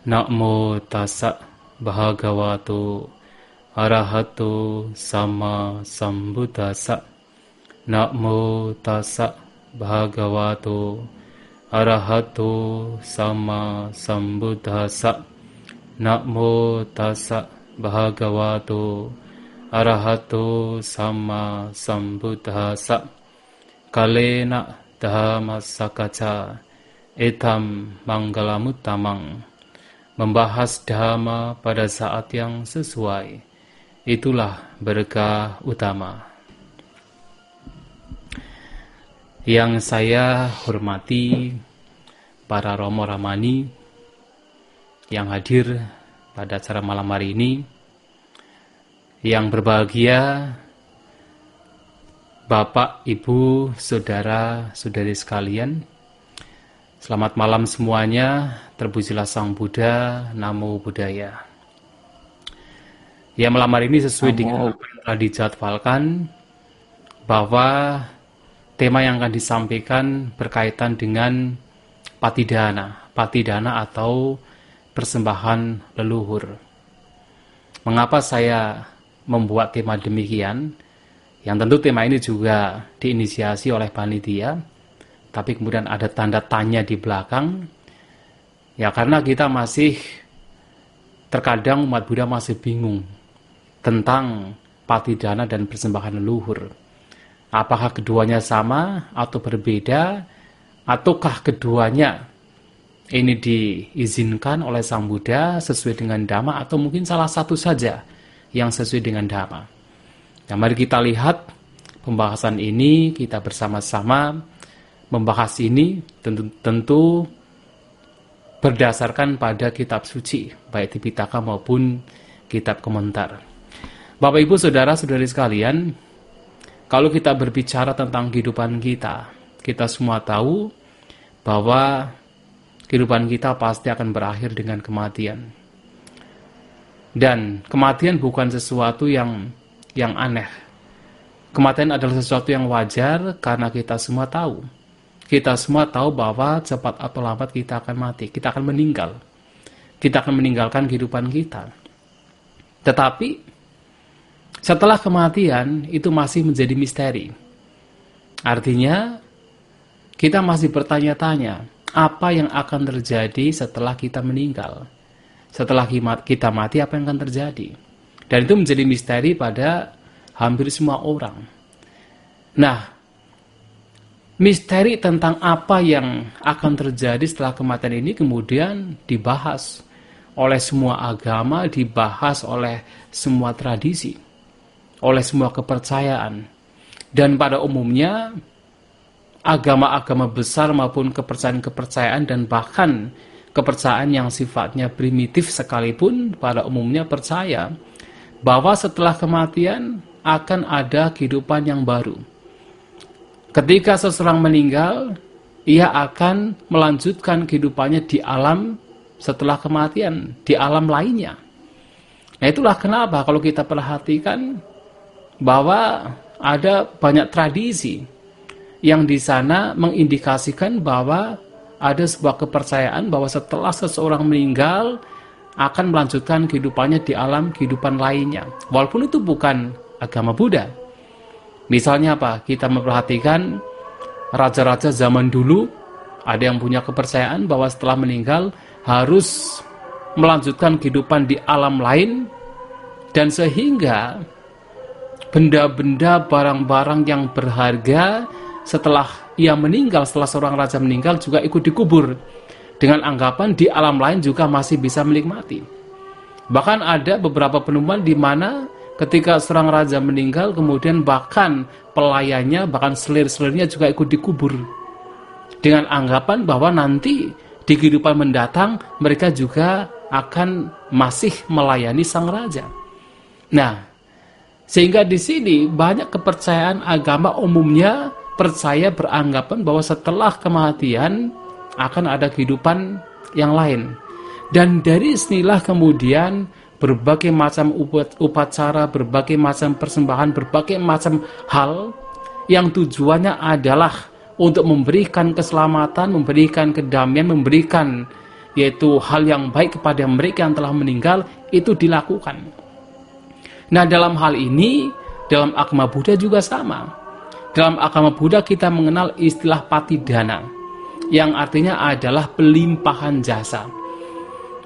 Namo tassa bhagavato arahato sama sambuddhassa. Namo tassa bhagavato arahato sama sambuddhassa. Namo tassa bhagavato arahato sama sambuddhassa. Kalena dhammasakaca etam manggalamuttamang. Membahas dhamma pada saat yang sesuai, itulah berkah utama. Yang saya hormati para Romo Ramani yang hadir pada acara malam hari ini, yang berbahagia Bapak, Ibu, Saudara, Saudari sekalian, selamat malam semuanya. Terpujilah Sang Buddha, Namo Buddhaya. Ya, malam hari ini sesuai dengan apa yang telah dijadwalkan, bahwa tema yang akan disampaikan berkaitan dengan patidana atau persembahan leluhur. Mengapa saya membuat tema demikian? Yang tentu tema ini juga diinisiasi oleh panitia, tapi kemudian ada tanda tanya di belakang. Ya, karena kita masih, terkadang umat Buddha masih bingung tentang patidana dan persembahan leluhur. Apakah keduanya sama atau berbeda, ataukah keduanya ini diizinkan oleh Sang Buddha sesuai dengan Dhamma, atau mungkin salah satu saja yang sesuai dengan Dhamma. Nah, mari kita lihat pembahasan ini, kita bersama-sama membahas ini tentu berdasarkan pada kitab suci, baik di Pitaka maupun kitab komentar. Bapak, Ibu, Saudara-saudari sekalian, kalau kita berbicara tentang kehidupan kita semua tahu bahwa kehidupan kita pasti akan berakhir dengan kematian. Dan kematian bukan sesuatu yang aneh. Kematian adalah sesuatu yang wajar karena kita semua tahu. Kita semua tahu bahwa cepat atau lambat kita akan mati, kita akan meninggal. Kita akan meninggalkan kehidupan kita. Tetapi setelah kematian itu masih menjadi misteri. Artinya kita masih bertanya-tanya, apa yang akan terjadi setelah kita meninggal? Setelah kita mati, apa yang akan terjadi? Dan itu menjadi misteri pada hampir semua orang. Nah, misteri tentang apa yang akan terjadi setelah kematian ini kemudian dibahas oleh semua agama, dibahas oleh semua tradisi, oleh semua kepercayaan. Dan pada umumnya, agama-agama besar maupun kepercayaan-kepercayaan dan bahkan kepercayaan yang sifatnya primitif sekalipun pada umumnya percaya bahwa setelah kematian akan ada kehidupan yang baru. Ketika seseorang meninggal, ia akan melanjutkan kehidupannya di alam setelah kematian, di alam lainnya. Nah, itulah kenapa kalau kita perhatikan bahwa ada banyak tradisi yang di sana mengindikasikan bahwa ada sebuah kepercayaan bahwa setelah seseorang meninggal akan melanjutkan kehidupannya di alam kehidupan lainnya. Walaupun itu bukan agama Buddha. Misalnya apa? Kita memperhatikan raja-raja zaman dulu, ada yang punya kepercayaan bahwa setelah meninggal harus melanjutkan kehidupan di alam lain, dan sehingga benda-benda, barang-barang yang berharga setelah ia meninggal, setelah seorang raja meninggal juga ikut dikubur, dengan anggapan di alam lain juga masih bisa menikmati. Bahkan ada beberapa penemuan di mana ketika seorang raja meninggal, kemudian bahkan pelayannya, bahkan selir-selirnya juga ikut dikubur, dengan anggapan bahwa nanti di kehidupan mendatang mereka juga akan masih melayani sang raja. Nah, sehingga di sini banyak kepercayaan agama umumnya percaya beranggapan bahwa setelah kematian akan ada kehidupan yang lain. Dan dari sinilah kemudian berbagai macam upacara, berbagai macam persembahan, berbagai macam hal yang tujuannya adalah untuk memberikan keselamatan, memberikan kedamaian, memberikan yaitu hal yang baik kepada mereka yang telah meninggal, itu dilakukan. Nah, dalam hal ini, dalam agama Buddha juga sama. Dalam agama Buddha kita mengenal istilah patidana, yang artinya adalah pelimpahan jasa.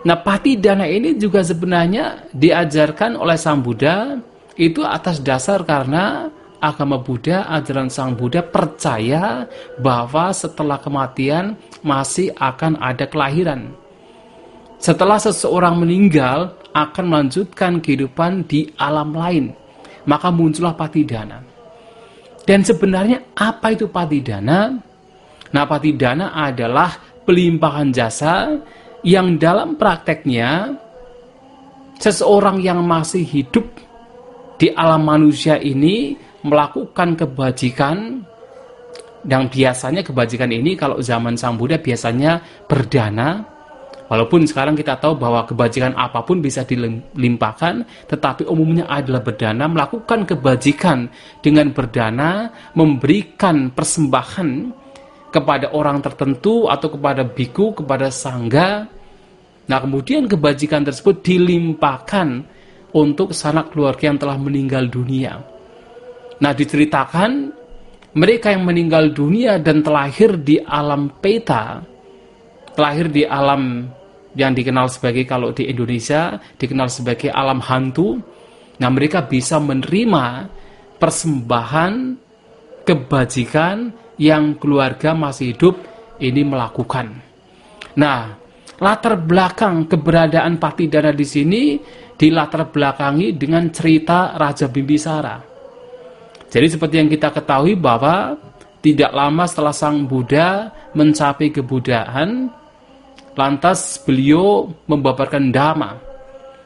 Nah, patidana ini juga sebenarnya diajarkan oleh Sang Buddha, itu atas dasar karena agama Buddha, ajaran Sang Buddha percaya bahwa setelah kematian masih akan ada kelahiran. Setelah seseorang meninggal akan melanjutkan kehidupan di alam lain. Maka muncullah patidana. Dan sebenarnya apa itu patidana? Nah, patidana adalah pelimpahan jasa yang dalam prakteknya seseorang yang masih hidup di alam manusia ini melakukan kebajikan, yang biasanya kebajikan ini kalau zaman Sang Buddha biasanya berdana, walaupun sekarang kita tahu bahwa kebajikan apapun bisa dilimpahkan, tetapi umumnya adalah berdana, melakukan kebajikan dengan berdana, memberikan persembahan kepada orang tertentu atau kepada biku, kepada sangga. Nah, kemudian kebajikan tersebut dilimpahkan untuk sanak keluarga yang telah meninggal dunia. Nah, diceritakan mereka yang meninggal dunia dan terlahir di alam peta, terlahir di alam yang dikenal sebagai, kalau di Indonesia dikenal sebagai alam hantu. Nah, mereka bisa menerima persembahan kebajikan yang keluarga masih hidup ini melakukan. Nah, latar belakang keberadaan patidana di sini dilatar belakangi dengan cerita Raja Bimbisara. Jadi seperti yang kita ketahui bahwa tidak lama setelah Sang Buddha mencapai kebudaan, lantas beliau membabarkan Dhamma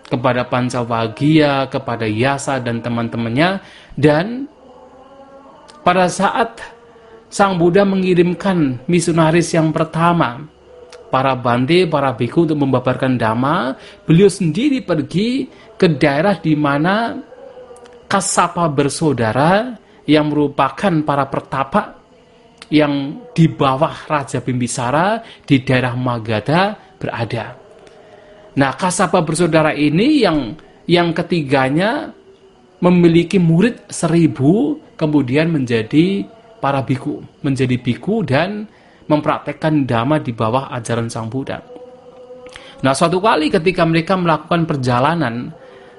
kepada Pancawagya, kepada Yasa dan teman-temannya. Dan pada saat Sang Buddha mengirimkan misionaris yang pertama, para bante, para biku untuk membabarkan Dhamma, beliau sendiri pergi ke daerah di mana Kassapa bersaudara yang merupakan para pertapa yang di bawah Raja Bimbisara di daerah Magadha berada. Nah, Kassapa bersaudara ini yang ketiganya memiliki murid 1000, kemudian menjadi para biku, menjadi biku dan mempraktekkan Dhamma di bawah ajaran Sang Buddha. Nah, suatu kali ketika mereka melakukan perjalanan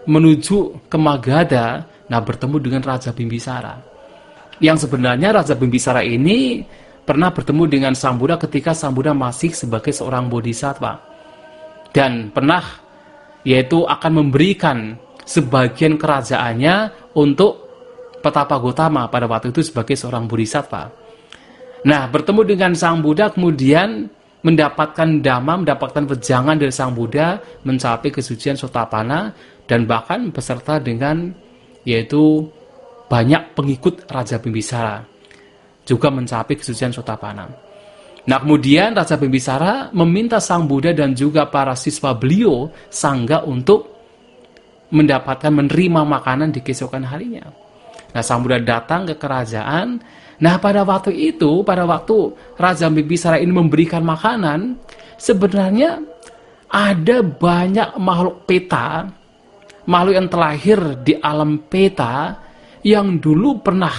menuju ke Magadha, nah bertemu dengan Raja Bimbisara. Yang sebenarnya Raja Bimbisara ini pernah bertemu dengan Sang Buddha ketika Sang Buddha masih sebagai seorang bodhisattva. Dan pernah, yaitu akan memberikan sebagian kerajaannya untuk Petapa Gotama pada waktu itu sebagai seorang bodhisattva. Nah, bertemu dengan Sang Buddha kemudian mendapatkan Dhamma, mendapatkan wejangan dari Sang Buddha, mencapai kesucian Sotapanna, dan bahkan beserta dengan yaitu banyak pengikut Raja Bimbisara juga mencapai kesucian Sotapanna. Nah, kemudian Raja Bimbisara meminta Sang Buddha dan juga para siswa beliau sangga untuk mendapatkan menerima makanan di keesokan harinya. Nah, Sang Buddha datang ke kerajaan. Nah, pada waktu itu, pada waktu Raja Bimbisara ini memberikan makanan, sebenarnya ada banyak makhluk peta, makhluk yang terlahir di alam peta yang dulu pernah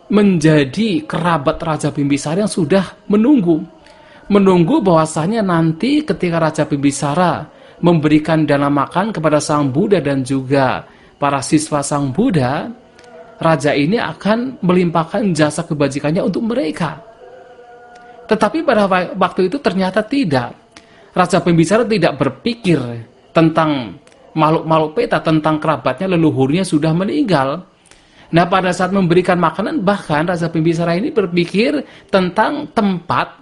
menjadi kerabat Raja Bimbisara yang sudah menunggu bahwasanya nanti ketika Raja Bimbisara memberikan dana makan kepada Sang Buddha dan juga para siswa Sang Buddha, raja ini akan melimpahkan jasa kebajikannya untuk mereka. Tetapi pada waktu itu ternyata tidak. Raja Bimbisara tidak berpikir tentang makhluk-makhluk peta, tentang kerabatnya, leluhurnya sudah meninggal. Nah, pada saat memberikan makanan, bahkan Raja Bimbisara ini berpikir tentang tempat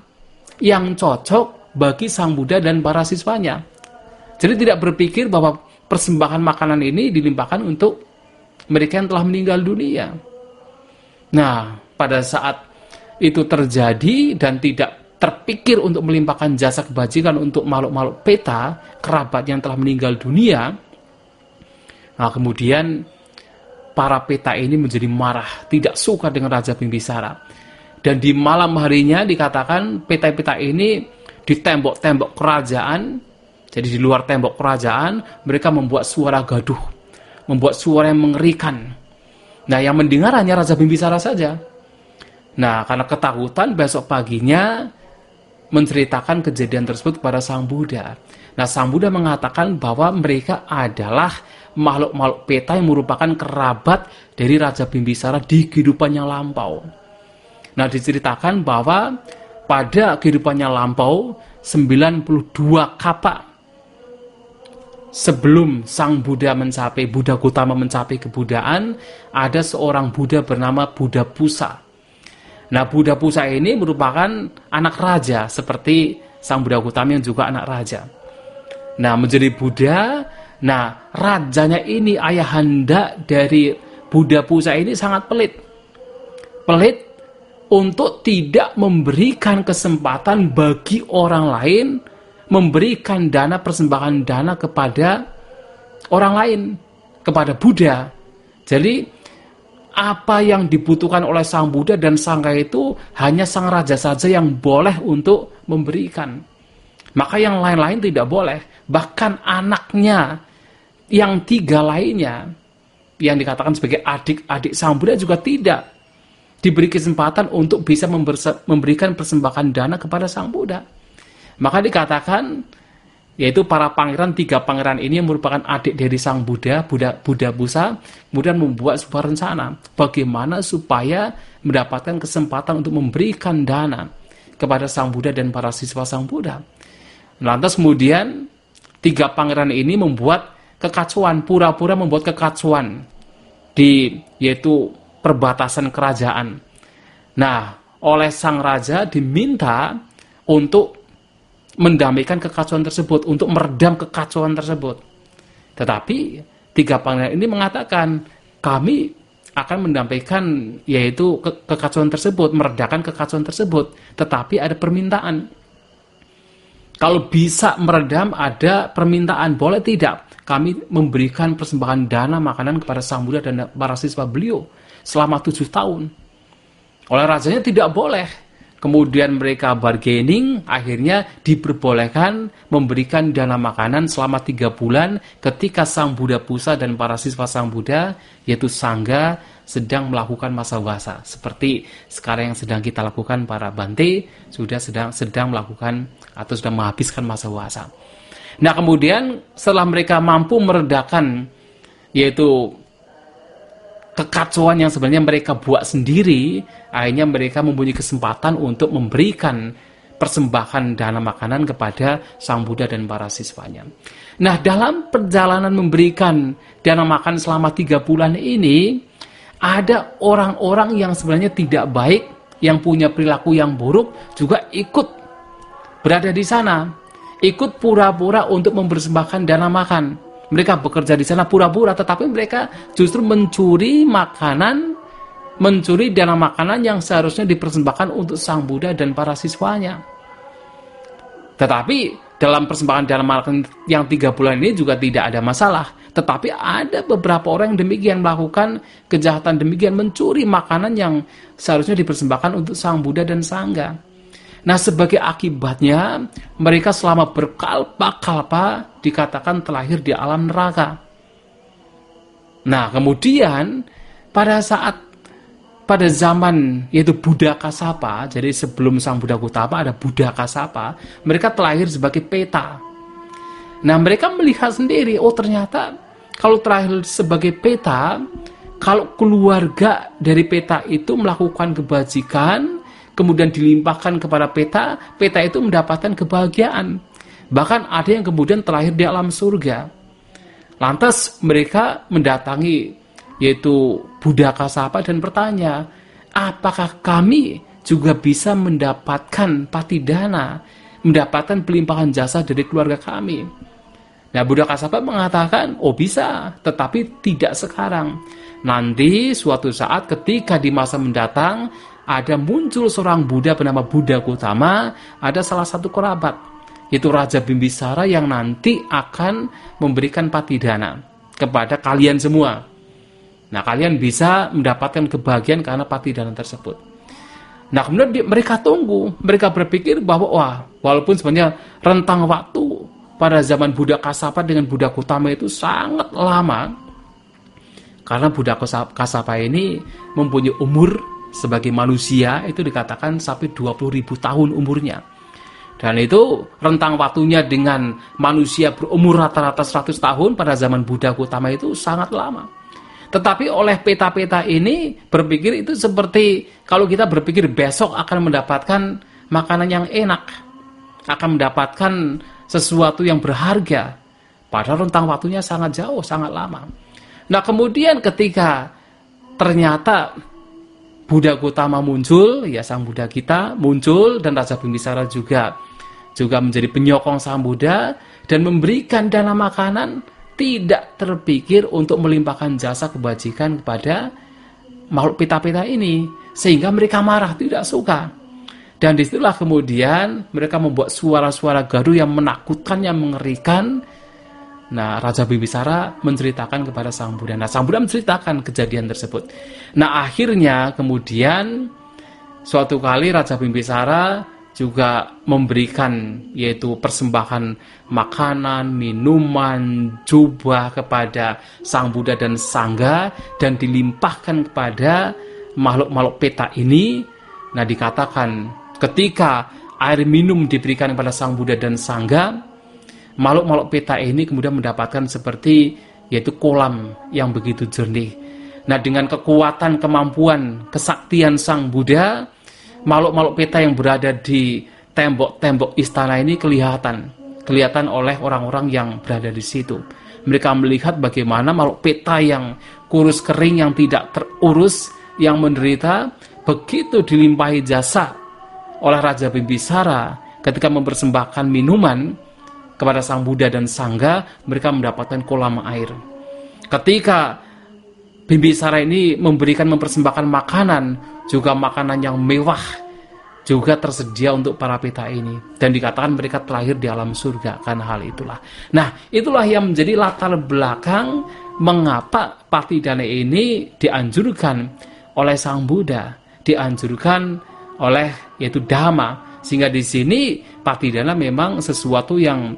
yang cocok bagi Sang Buddha dan para siswanya. Jadi tidak berpikir bahwa persembahan makanan ini dilimpahkan untuk mereka yang telah meninggal dunia. Nah, pada saat itu terjadi dan tidak terpikir untuk melimpahkan jasa kebajikan untuk makhluk-makhluk peta, kerabat yang telah meninggal dunia, nah kemudian para peta ini menjadi marah, tidak suka dengan Raja Bimbisara. Dan di malam harinya dikatakan peta-peta ini di tembok-tembok kerajaan, jadi di luar tembok kerajaan, mereka membuat suara gaduh, membuat suara yang mengerikan. Nah, yang mendengar hanya Raja Bimbisara saja. Nah, karena ketakutan, besok paginya menceritakan kejadian tersebut kepada Sang Buddha. Nah, Sang Buddha mengatakan bahwa mereka adalah makhluk-makhluk peta yang merupakan kerabat dari Raja Bimbisara di kehidupan yang lampau. Nah, diceritakan bahwa pada kehidupannya lampau, 92 kapak sebelum Sang Buddha Buddha Gautama mencapai kebudaan, ada seorang Buddha bernama Buddha Pusa. Nah, Buddha Pusa ini merupakan anak raja, seperti Sang Buddha Gautama yang juga anak raja. Nah, menjadi Buddha, nah rajanya ini, ayahanda dari Buddha Pusa ini sangat pelit. Pelit untuk tidak memberikan kesempatan bagi orang lain memberikan dana, persembahan dana kepada orang lain, kepada Buddha. Jadi apa yang dibutuhkan oleh Sang Buddha dan Sangha itu hanya sang raja saja yang boleh untuk memberikan. Maka yang lain-lain tidak boleh. Bahkan anaknya yang 3 lainnya, yang dikatakan sebagai adik-adik Sang Buddha juga tidak diberi kesempatan untuk bisa memberikan persembahan dana kepada Sang Buddha. Maka dikatakan, yaitu para pangeran, 3 pangeran ini yang merupakan adik dari Sang Buddha, Buddha Pusa, kemudian membuat sebuah rencana bagaimana supaya mendapatkan kesempatan untuk memberikan dana kepada Sang Buddha dan para siswa Sang Buddha. Lantas kemudian 3 pangeran ini membuat kekacauan, pura-pura membuat kekacauan yaitu perbatasan kerajaan. Nah, oleh sang raja diminta untuk mendamaikan kekacauan tersebut, untuk meredam kekacauan tersebut. Tetapi 3 pangeran ini mengatakan, kami akan mendamaikan yaitu kekacauan tersebut, meredakan kekacauan tersebut. Tetapi ada permintaan. Kalau bisa meredam, ada permintaan, boleh tidak kami memberikan persembahan dana makanan kepada Sang Buddha dan para siswa beliau selama 7 tahun. Oleh rajanya tidak boleh. Kemudian mereka bargaining, akhirnya diperbolehkan memberikan dana makanan selama 3 bulan ketika Sang Buddha Pusa dan para siswa Sang Buddha, yaitu Sangha, sedang melakukan masa wasa. Seperti sekarang yang sedang kita lakukan para Bante, sedang melakukan atau sudah menghabiskan masa wasa. Nah, kemudian setelah mereka mampu meredakan yaitu kekacauan yang sebenarnya mereka buat sendiri, akhirnya mereka mempunyai kesempatan untuk memberikan persembahan dana makanan kepada Sang Buddha dan para siswanya. Nah, dalam perjalanan memberikan dana makan selama 3 bulan ini, ada orang-orang yang sebenarnya tidak baik, yang punya perilaku yang buruk, juga ikut berada di sana, ikut pura-pura untuk mempersembahkan dana makan. Mereka bekerja di sana pura-pura, tetapi mereka justru mencuri makanan, mencuri dana makanan yang seharusnya dipersembahkan untuk Sang Buddha dan para siswanya. Tetapi dalam persembahan dana makan yang 3 bulan ini juga tidak ada masalah. Tetapi ada beberapa orang yang demikian melakukan kejahatan demikian, mencuri makanan yang seharusnya dipersembahkan untuk Sang Buddha dan Sangha. Nah, sebagai akibatnya, mereka selama berkalpa-kalpa dikatakan terlahir di alam neraka. Nah, kemudian pada zaman yaitu Buddha Kasapa, jadi sebelum Sang Buddha Gautama ada Buddha Kasapa, mereka terlahir sebagai peta. Nah, mereka melihat sendiri, oh ternyata kalau terlahir sebagai peta, kalau keluarga dari peta itu melakukan kebajikan, kemudian dilimpahkan kepada peta, peta itu mendapatkan kebahagiaan. Bahkan ada yang kemudian terlahir di alam surga. Lantas mereka mendatangi yaitu Buddha Kasapa dan bertanya, apakah kami juga bisa mendapatkan patidana, mendapatkan pelimpahan jasa dari keluarga kami? Nah, Buddha Kasapa mengatakan, oh bisa, tetapi tidak sekarang. Nanti suatu saat ketika di masa mendatang, ada muncul seorang Buddha bernama Buddha Gautama, ada salah satu kerabat, yaitu Raja Bimbisara yang nanti akan memberikan patidana kepada kalian semua. Nah, kalian bisa mendapatkan kebahagiaan karena patidana tersebut. Nah, kemudian mereka tunggu, mereka berpikir bahwa wah, walaupun sebenarnya rentang waktu pada zaman Buddha Kasapa dengan Buddha Gautama itu sangat lama, karena Buddha Kasapa ini mempunyai umur sebagai manusia itu dikatakan sampai 20.000 tahun umurnya. Dan itu rentang waktunya dengan manusia berumur rata-rata 100 tahun pada zaman Buddha Gautama itu sangat lama. Tetapi oleh peta-peta ini berpikir itu seperti kalau kita berpikir besok akan mendapatkan makanan yang enak, akan mendapatkan sesuatu yang berharga, padahal rentang waktunya sangat jauh, sangat lama. Nah, kemudian ketika ternyata Buddha Gautama muncul, ya sang Buddha kita muncul, dan Raja Bimbisara juga menjadi penyokong sang Buddha dan memberikan dana makanan, tidak terpikir untuk melimpahkan jasa kebajikan kepada makhluk peta-peta ini, sehingga mereka marah, tidak suka. Dan disitulah kemudian mereka membuat suara-suara gaduh yang menakutkan, yang mengerikan. Nah, Raja Bimbisara menceritakan kepada sang Buddha. Nah, sang Buddha menceritakan kejadian tersebut. Nah, akhirnya kemudian suatu kali Raja Bimbisara juga memberikan yaitu persembahan makanan, minuman, jubah kepada sang Buddha dan Sangga, dan dilimpahkan kepada makhluk-makhluk peta ini. Nah, dikatakan ketika air minum diberikan kepada sang Buddha dan Sangga, makhluk-makhluk peta ini kemudian mendapatkan seperti yaitu kolam yang begitu jernih. Nah, dengan kekuatan, kemampuan, kesaktian sang Buddha, makhluk-makhluk peta yang berada di tembok-tembok istana ini kelihatan oleh orang-orang yang berada di situ. Mereka melihat bagaimana makhluk peta yang kurus kering, yang tidak terurus, yang menderita, begitu dilimpahi jasa oleh Raja Bimbisara ketika mempersembahkan minuman kepada sang Buddha dan Sangga, mereka mendapatkan kolam air. Ketika Bimbisara ini mempersembahkan makanan, juga makanan yang mewah juga tersedia untuk para peta ini, dan dikatakan mereka terlahir di alam surga karena hal itulah. Nah, itulah yang menjadi latar belakang mengapa Patidana ini dianjurkan oleh sang Buddha, dianjurkan oleh yaitu Dhamma, sehingga di sini Patidana memang sesuatu yang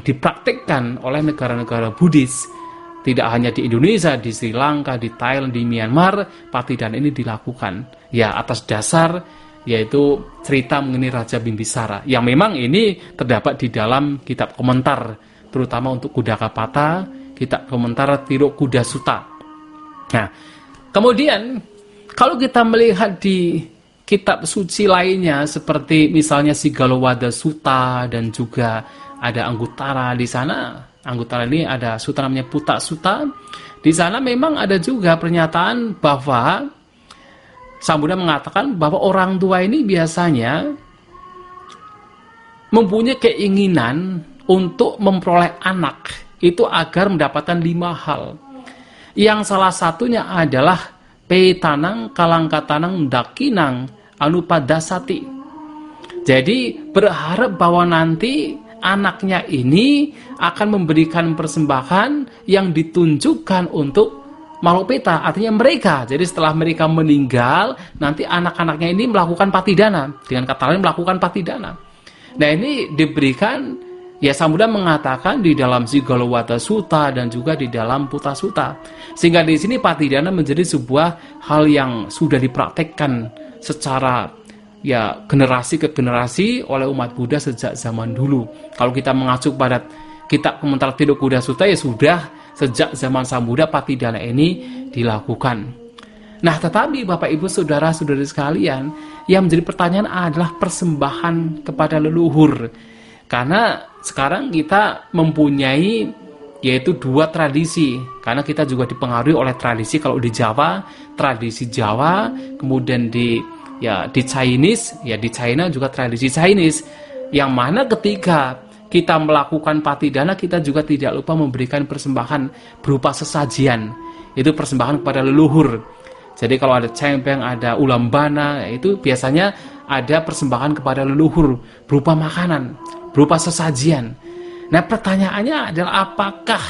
dipraktikkan oleh negara-negara Buddhis. Tidak hanya di Indonesia, di Sri Lanka, di Thailand, di Myanmar, Patidana ini dilakukan. Ya, atas dasar yaitu cerita mengenai Raja Bimbisara, yang memang ini terdapat di dalam kitab komentar, terutama untuk Kudakapata, kitab komentar Tiruk Kuda Sutta. Nah, kemudian kalau kita melihat di kitab suci lainnya, seperti misalnya Sigalowada Sutta, dan juga ada Anguttara di sana. Anguttara ini ada sutta namanya Putta Sutta. Di sana memang ada juga pernyataan bahwa sang Buddha mengatakan bahwa orang tua ini biasanya mempunyai keinginan untuk memperoleh anak itu agar mendapatkan 5 hal. Yang salah satunya adalah petanang kalangkatanang dakinang anupadasati. Jadi berharap bahwa nanti anaknya ini akan memberikan persembahan yang ditunjukkan untuk makhluk peta, artinya mereka. Jadi setelah mereka meninggal, nanti anak-anaknya ini melakukan patidana. Dengan kata lain, melakukan patidana. Nah, ini diberikan, ya sang Buddha mengatakan di dalam Sigalowada Sutta dan juga di dalam Putta Sutta. Sehingga di sini patidana menjadi sebuah hal yang sudah dipraktekkan secara ya generasi ke generasi oleh umat Buddha sejak zaman dulu. Kalau kita mengacu pada kitab komentar Tiruk Kuda Sutta, ya sudah sejak zaman sang Buddha patidana ini dilakukan. Nah, tetapi Bapak Ibu saudara-saudari sekalian, yang menjadi pertanyaan adalah persembahan kepada leluhur. Karena sekarang kita mempunyai yaitu 2 tradisi, karena kita juga dipengaruhi oleh tradisi, kalau di Jawa, tradisi Jawa, kemudian di Chinese, ya di China juga tradisi Chinese, yang mana ketika kita melakukan patidana, kita juga tidak lupa memberikan persembahan berupa sesajian, itu persembahan kepada leluhur. Jadi kalau ada cempeng, ada ulambana, itu biasanya ada persembahan kepada leluhur berupa makanan, berupa sesajian. Nah, pertanyaannya adalah apakah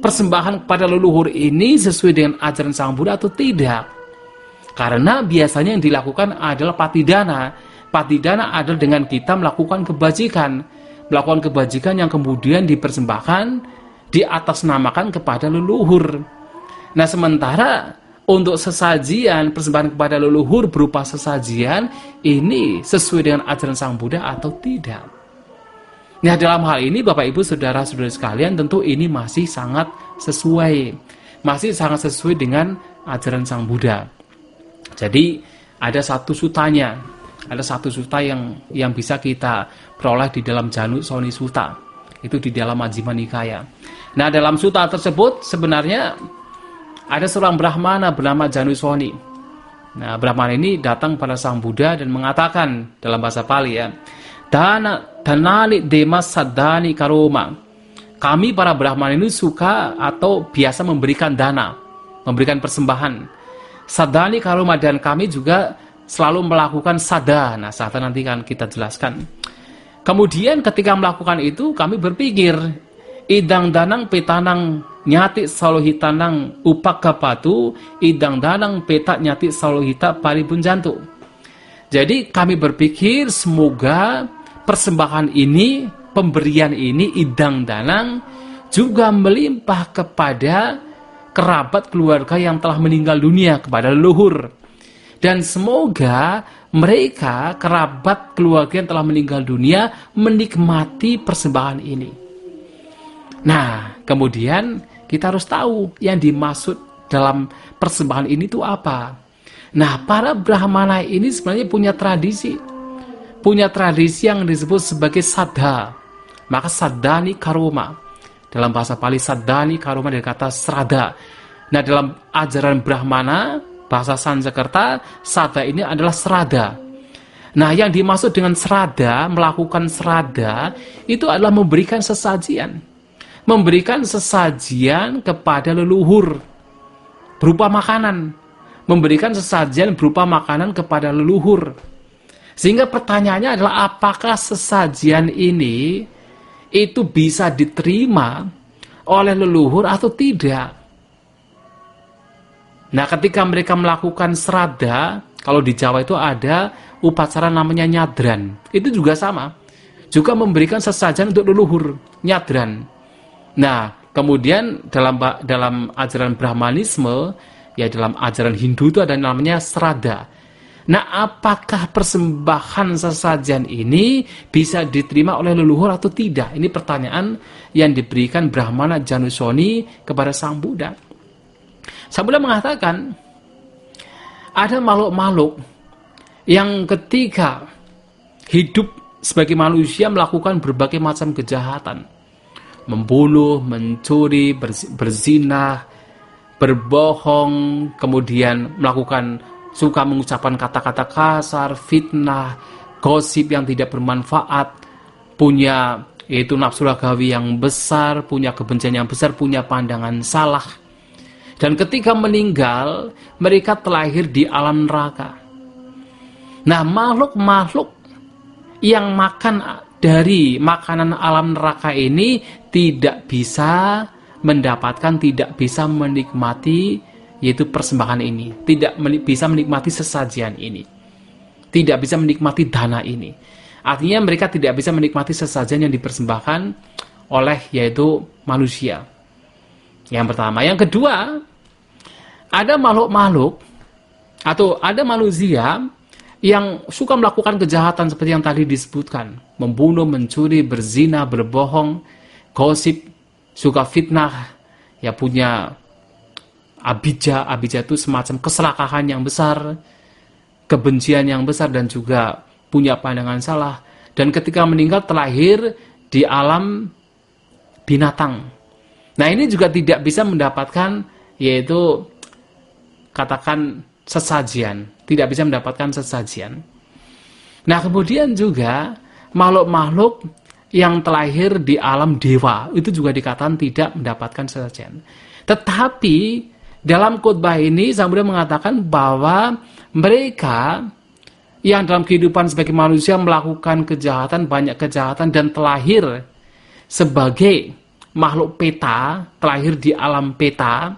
persembahan kepada leluhur ini sesuai dengan ajaran sang Buddha atau tidak? Karena biasanya yang dilakukan adalah patidana. Patidana adalah dengan kita melakukan kebajikan. Melakukan kebajikan yang kemudian dipersembahkan, diatasnamakan kepada leluhur. Nah, sementara untuk sesajian, persembahan kepada leluhur berupa sesajian, ini sesuai dengan ajaran Sang Buddha atau tidak? Nah, dalam hal ini Bapak Ibu Saudara-saudari sekalian, tentu ini masih sangat sesuai. Masih sangat sesuai dengan ajaran Sang Buddha. Jadi ada satu sutanya, ada satu suta yang bisa kita peroleh di dalam Janusoni Sutta, itu di dalam Majjhima Nikaya. Nah, dalam suta tersebut sebenarnya ada seorang Brahmana bernama Janusoni. Nah, Brahmana ini datang pada Sang Buddha dan mengatakan dalam bahasa Pali ya, Danali demas sadani karoma. Kami para Brahmana ini suka atau biasa memberikan dana, memberikan persembahan. Sadani karoma, dan kami juga selalu melakukan sada. Nah, sada nanti kan kita jelaskan. Kemudian ketika melakukan itu kami berpikir, idang danang petanang nyati salohitanang upakapatu, idang danang petak nyati salohita paribunjantu. Jadi kami berpikir semoga persembahan ini, pemberian ini, idang danang juga melimpah kepada kerabat keluarga yang telah meninggal dunia, kepada leluhur. Dan semoga mereka, kerabat keluarga yang telah meninggal dunia, menikmati persembahan ini. Nah, kemudian kita harus tahu yang dimaksud dalam persembahan ini itu apa. Nah, para Brahmana ini sebenarnya punya tradisi. Punya tradisi yang disebut sebagai saddha. Maka saddhani karoma. Dalam bahasa Pali saddhani karoma dari kata sraddha. Nah, dalam ajaran Brahmana, bahasa Sanskerta, saddha ini adalah sraddha. Nah, yang dimaksud dengan sraddha, melakukan sraddha, itu adalah memberikan sesajian. Memberikan sesajian kepada leluhur berupa makanan. Memberikan sesajian berupa makanan kepada leluhur. Sehingga pertanyaannya adalah apakah sesajian ini itu bisa diterima oleh leluhur atau tidak? Nah, ketika mereka melakukan sraddha, kalau di Jawa itu ada upacara namanya nyadran. Itu juga sama. Juga memberikan sesajian untuk leluhur, nyadran. Nah, kemudian dalam ajaran Brahmanisme, ya dalam ajaran Hindu itu ada namanya sraddha. Nah, apakah persembahan sesajian ini bisa diterima oleh leluhur atau tidak? Ini pertanyaan yang diberikan Brahmana Janusoni kepada Sang Buddha. Sang Buddha mengatakan, ada makhluk-makhluk yang ketika hidup sebagai manusia melakukan berbagai macam kejahatan. Membunuh, mencuri, berzina, berbohong, kemudian suka mengucapkan kata-kata kasar, fitnah, gosip yang tidak bermanfaat, punya yaitu nafsu ragawi yang besar, punya kebencian yang besar, punya pandangan salah. Dan ketika meninggal, mereka terlahir di alam neraka. Nah, makhluk-makhluk yang makan dari makanan alam neraka ini tidak bisa mendapatkan, tidak bisa menikmati yaitu persembahan ini, tidak bisa menikmati sesajian ini, tidak bisa menikmati dana ini. Artinya mereka tidak bisa menikmati sesajian yang dipersembahkan oleh yaitu manusia. Yang pertama. Yang kedua, ada makhluk-makhluk atau ada manusia yang suka melakukan kejahatan seperti yang tadi disebutkan, membunuh, mencuri, berzina, berbohong, gosip, suka fitnah, ya punya abijja itu semacam keserakahan yang besar, kebencian yang besar, dan juga punya pandangan salah. Dan ketika meninggal terlahir di alam binatang. Nah, ini juga tidak bisa mendapatkan yaitu katakan sesajian, tidak bisa mendapatkan sesajian. Nah, kemudian juga makhluk-makhluk yang terlahir di alam dewa itu juga dikatakan tidak mendapatkan sesajian. Tetapi dalam khotbah ini Sang Buddha mengatakan bahwa mereka yang dalam kehidupan sebagai manusia melakukan kejahatan, banyak kejahatan, dan terlahir sebagai makhluk peta, terlahir di alam peta,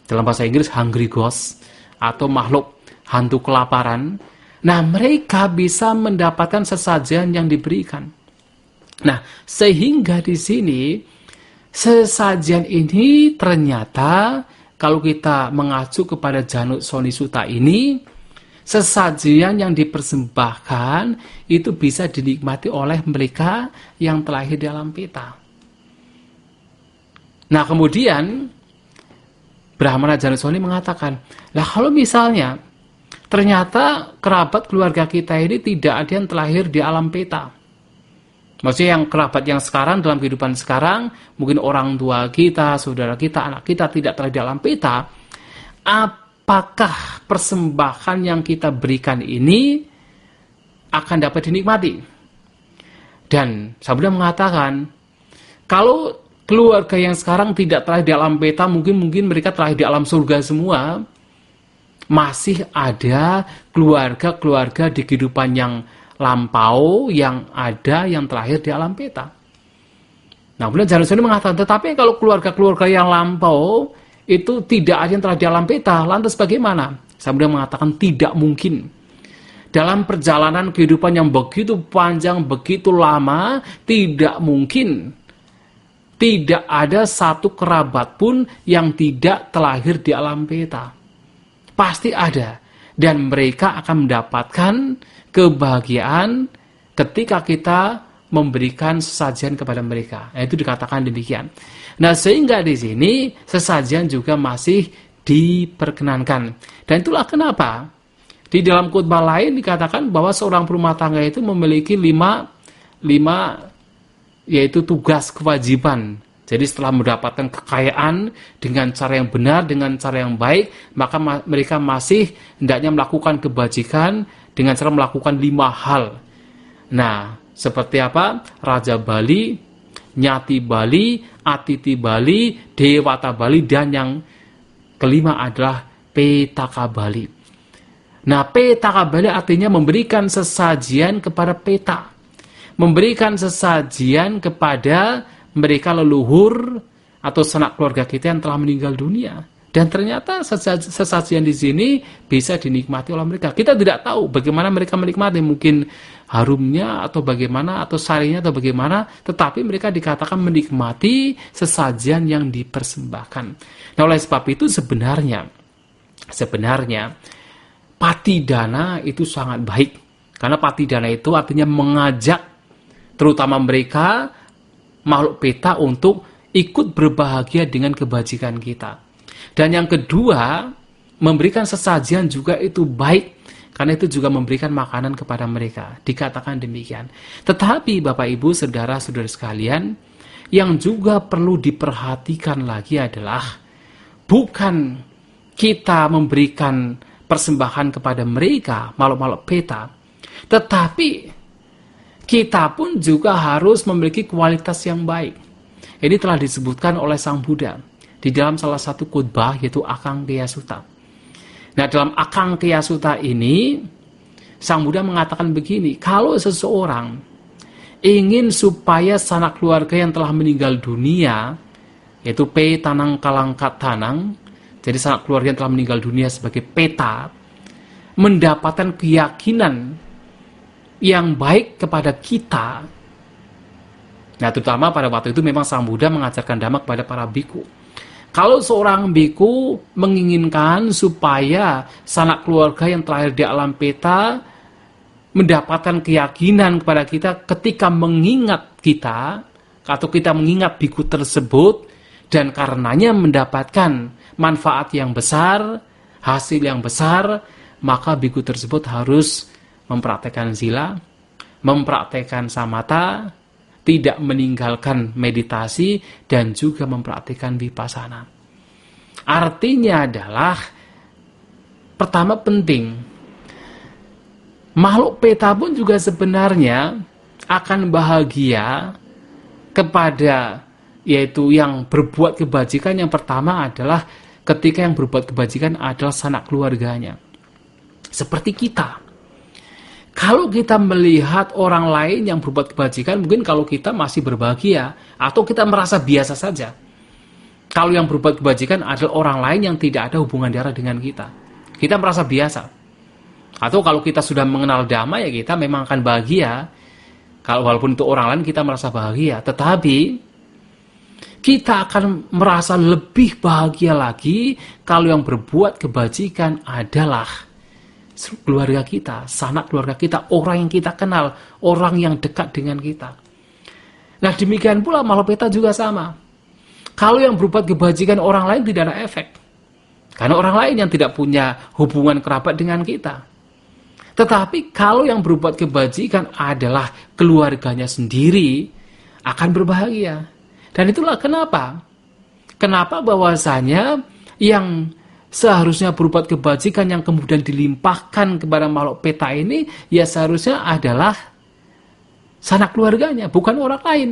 dalam bahasa Inggris hungry ghost, atau makhluk hantu kelaparan, nah mereka bisa mendapatkan sesajian yang diberikan. Nah, sehingga di sini sesajian ini ternyata kalau kita mengacu kepada Januk Soni Sutta ini, sesajian yang dipersembahkan itu bisa dinikmati oleh mereka yang terlahir di alam peta. Nah, kemudian Brahmana Januk Soni mengatakan, lah kalau misalnya ternyata kerabat keluarga kita ini tidak ada yang terlahir di alam peta. Maksudnya yang kerabat yang sekarang dalam kehidupan sekarang, mungkin orang tua kita, saudara kita, anak kita tidak terlahir di alam peta. Apakah persembahan yang kita berikan ini akan dapat dinikmati? Dan Sang Buddha mengatakan, kalau keluarga yang sekarang tidak terlahir di alam peta, mungkin mereka terlahir di alam surga semua, masih ada keluarga-keluarga di kehidupan yang lampau yang ada yang terlahir di alam peta. Nah, kemudian Januk Soni mengatakan, tetapi kalau keluarga-keluarga yang lampau itu tidak ada yang terlahir di alam peta, lantas bagaimana? Saya kemudian mengatakan tidak mungkin. Dalam perjalanan kehidupan yang begitu panjang, begitu lama, tidak mungkin tidak ada satu kerabat pun yang tidak terlahir di alam peta. Pasti ada. Dan mereka akan mendapatkan kebahagiaan ketika kita memberikan sesajian kepada mereka. Nah, itu dikatakan demikian. Nah, sehingga di sini sesajian juga masih diperkenankan. Dan itulah kenapa di dalam khotbah lain dikatakan bahwa seorang rumah tangga itu memiliki lima yaitu tugas kewajiban. Jadi setelah mendapatkan kekayaan dengan cara yang benar, dengan cara yang baik, maka mereka masih hendaknya melakukan kebajikan dengan cara melakukan 5 hal. Nah, seperti apa? Raja Bali, Nyati Bali, Atiti Bali, Dewata Bali, dan yang kelima adalah Petaka Bali. Nah, Petaka Bali artinya memberikan sesajian kepada peta. Memberikan sesajian kepada mereka leluhur atau sanak keluarga kita yang telah meninggal dunia. Dan ternyata sesajian di sini bisa dinikmati oleh mereka. Kita tidak tahu bagaimana mereka menikmati, mungkin harumnya atau bagaimana, atau sarinya atau bagaimana, tetapi mereka dikatakan menikmati sesajian yang dipersembahkan. Nah, oleh sebab itu sebenarnya patidana itu sangat baik. Karena patidana itu artinya mengajak terutama mereka makhluk peta untuk ikut berbahagia dengan kebajikan kita. Dan yang kedua, memberikan sesajian juga itu baik, karena itu juga memberikan makanan kepada mereka. Dikatakan demikian. Tetapi Bapak Ibu, saudara-saudara sekalian, yang juga perlu diperhatikan lagi adalah bukan kita memberikan persembahan kepada mereka, makhluk-makhluk peta, tetapi kita pun juga harus memiliki kualitas yang baik. Ini telah disebutkan oleh Sang Buddha di dalam salah satu khotbah, yaitu Akangkaya Sutta. Nah, dalam Akangkaya Sutta ini, Sang Buddha mengatakan begini, kalau seseorang ingin supaya sanak keluarga yang telah meninggal dunia, yaitu Pe Tanang Kalangkat Tanang, jadi sanak keluarga yang telah meninggal dunia sebagai peta, mendapatkan keyakinan yang baik kepada kita. Nah, terutama pada waktu itu memang Sang Buddha mengajarkan Dhamma kepada para biku. Kalau seorang biku menginginkan supaya sanak keluarga yang terlahir di alam peta mendapatkan keyakinan kepada kita ketika mengingat kita, atau kita mengingat biku tersebut, dan karenanya mendapatkan manfaat yang besar, hasil yang besar, maka biku tersebut harus mempraktekkan sila, mempraktekkan samatha, tidak meninggalkan meditasi, dan juga mempraktekkan vipassana. Artinya adalah, pertama penting, makhluk peta pun juga sebenarnya akan bahagia kepada, yaitu yang berbuat kebajikan. Yang pertama adalah ketika yang berbuat kebajikan adalah sanak keluarganya. Seperti kita. Kalau kita melihat orang lain yang berbuat kebajikan, mungkin kalau kita masih berbahagia, atau kita merasa biasa saja. Kalau yang berbuat kebajikan adalah orang lain yang tidak ada hubungan darah dengan kita. Kita merasa biasa. Atau kalau kita sudah mengenal damai, ya kita memang akan bahagia. Kalau walaupun untuk orang lain kita merasa bahagia, tetapi kita akan merasa lebih bahagia lagi kalau yang berbuat kebajikan adalah keluarga kita, sanak keluarga kita, orang yang kita kenal, orang yang dekat dengan kita. Nah, demikian pula malapeta juga sama. Kalau yang berbuat kebajikan orang lain tidak ada efek. Karena orang lain yang tidak punya hubungan kerabat dengan kita. Tetapi kalau yang berbuat kebajikan adalah keluarganya sendiri, akan berbahagia. Dan itulah kenapa. Kenapa bahwasanya yang seharusnya berbuat kebajikan yang kemudian dilimpahkan kepada makhluk peta ini, ya seharusnya adalah sanak keluarganya, bukan orang lain.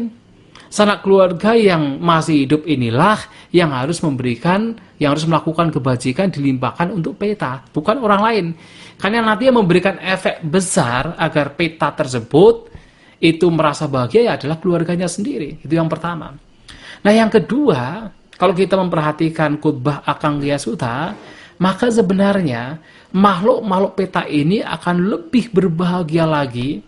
Sanak keluarga yang masih hidup inilah yang harus memberikan, yang harus melakukan kebajikan dilimpahkan untuk peta, bukan orang lain. Karena nantinya memberikan efek besar agar peta tersebut itu merasa bahagia ya adalah keluarganya sendiri. Itu yang pertama. Nah, yang kedua, kalau kita memperhatikan khotbah Akang Gya Sutta, maka sebenarnya makhluk-makhluk peta ini akan lebih berbahagia lagi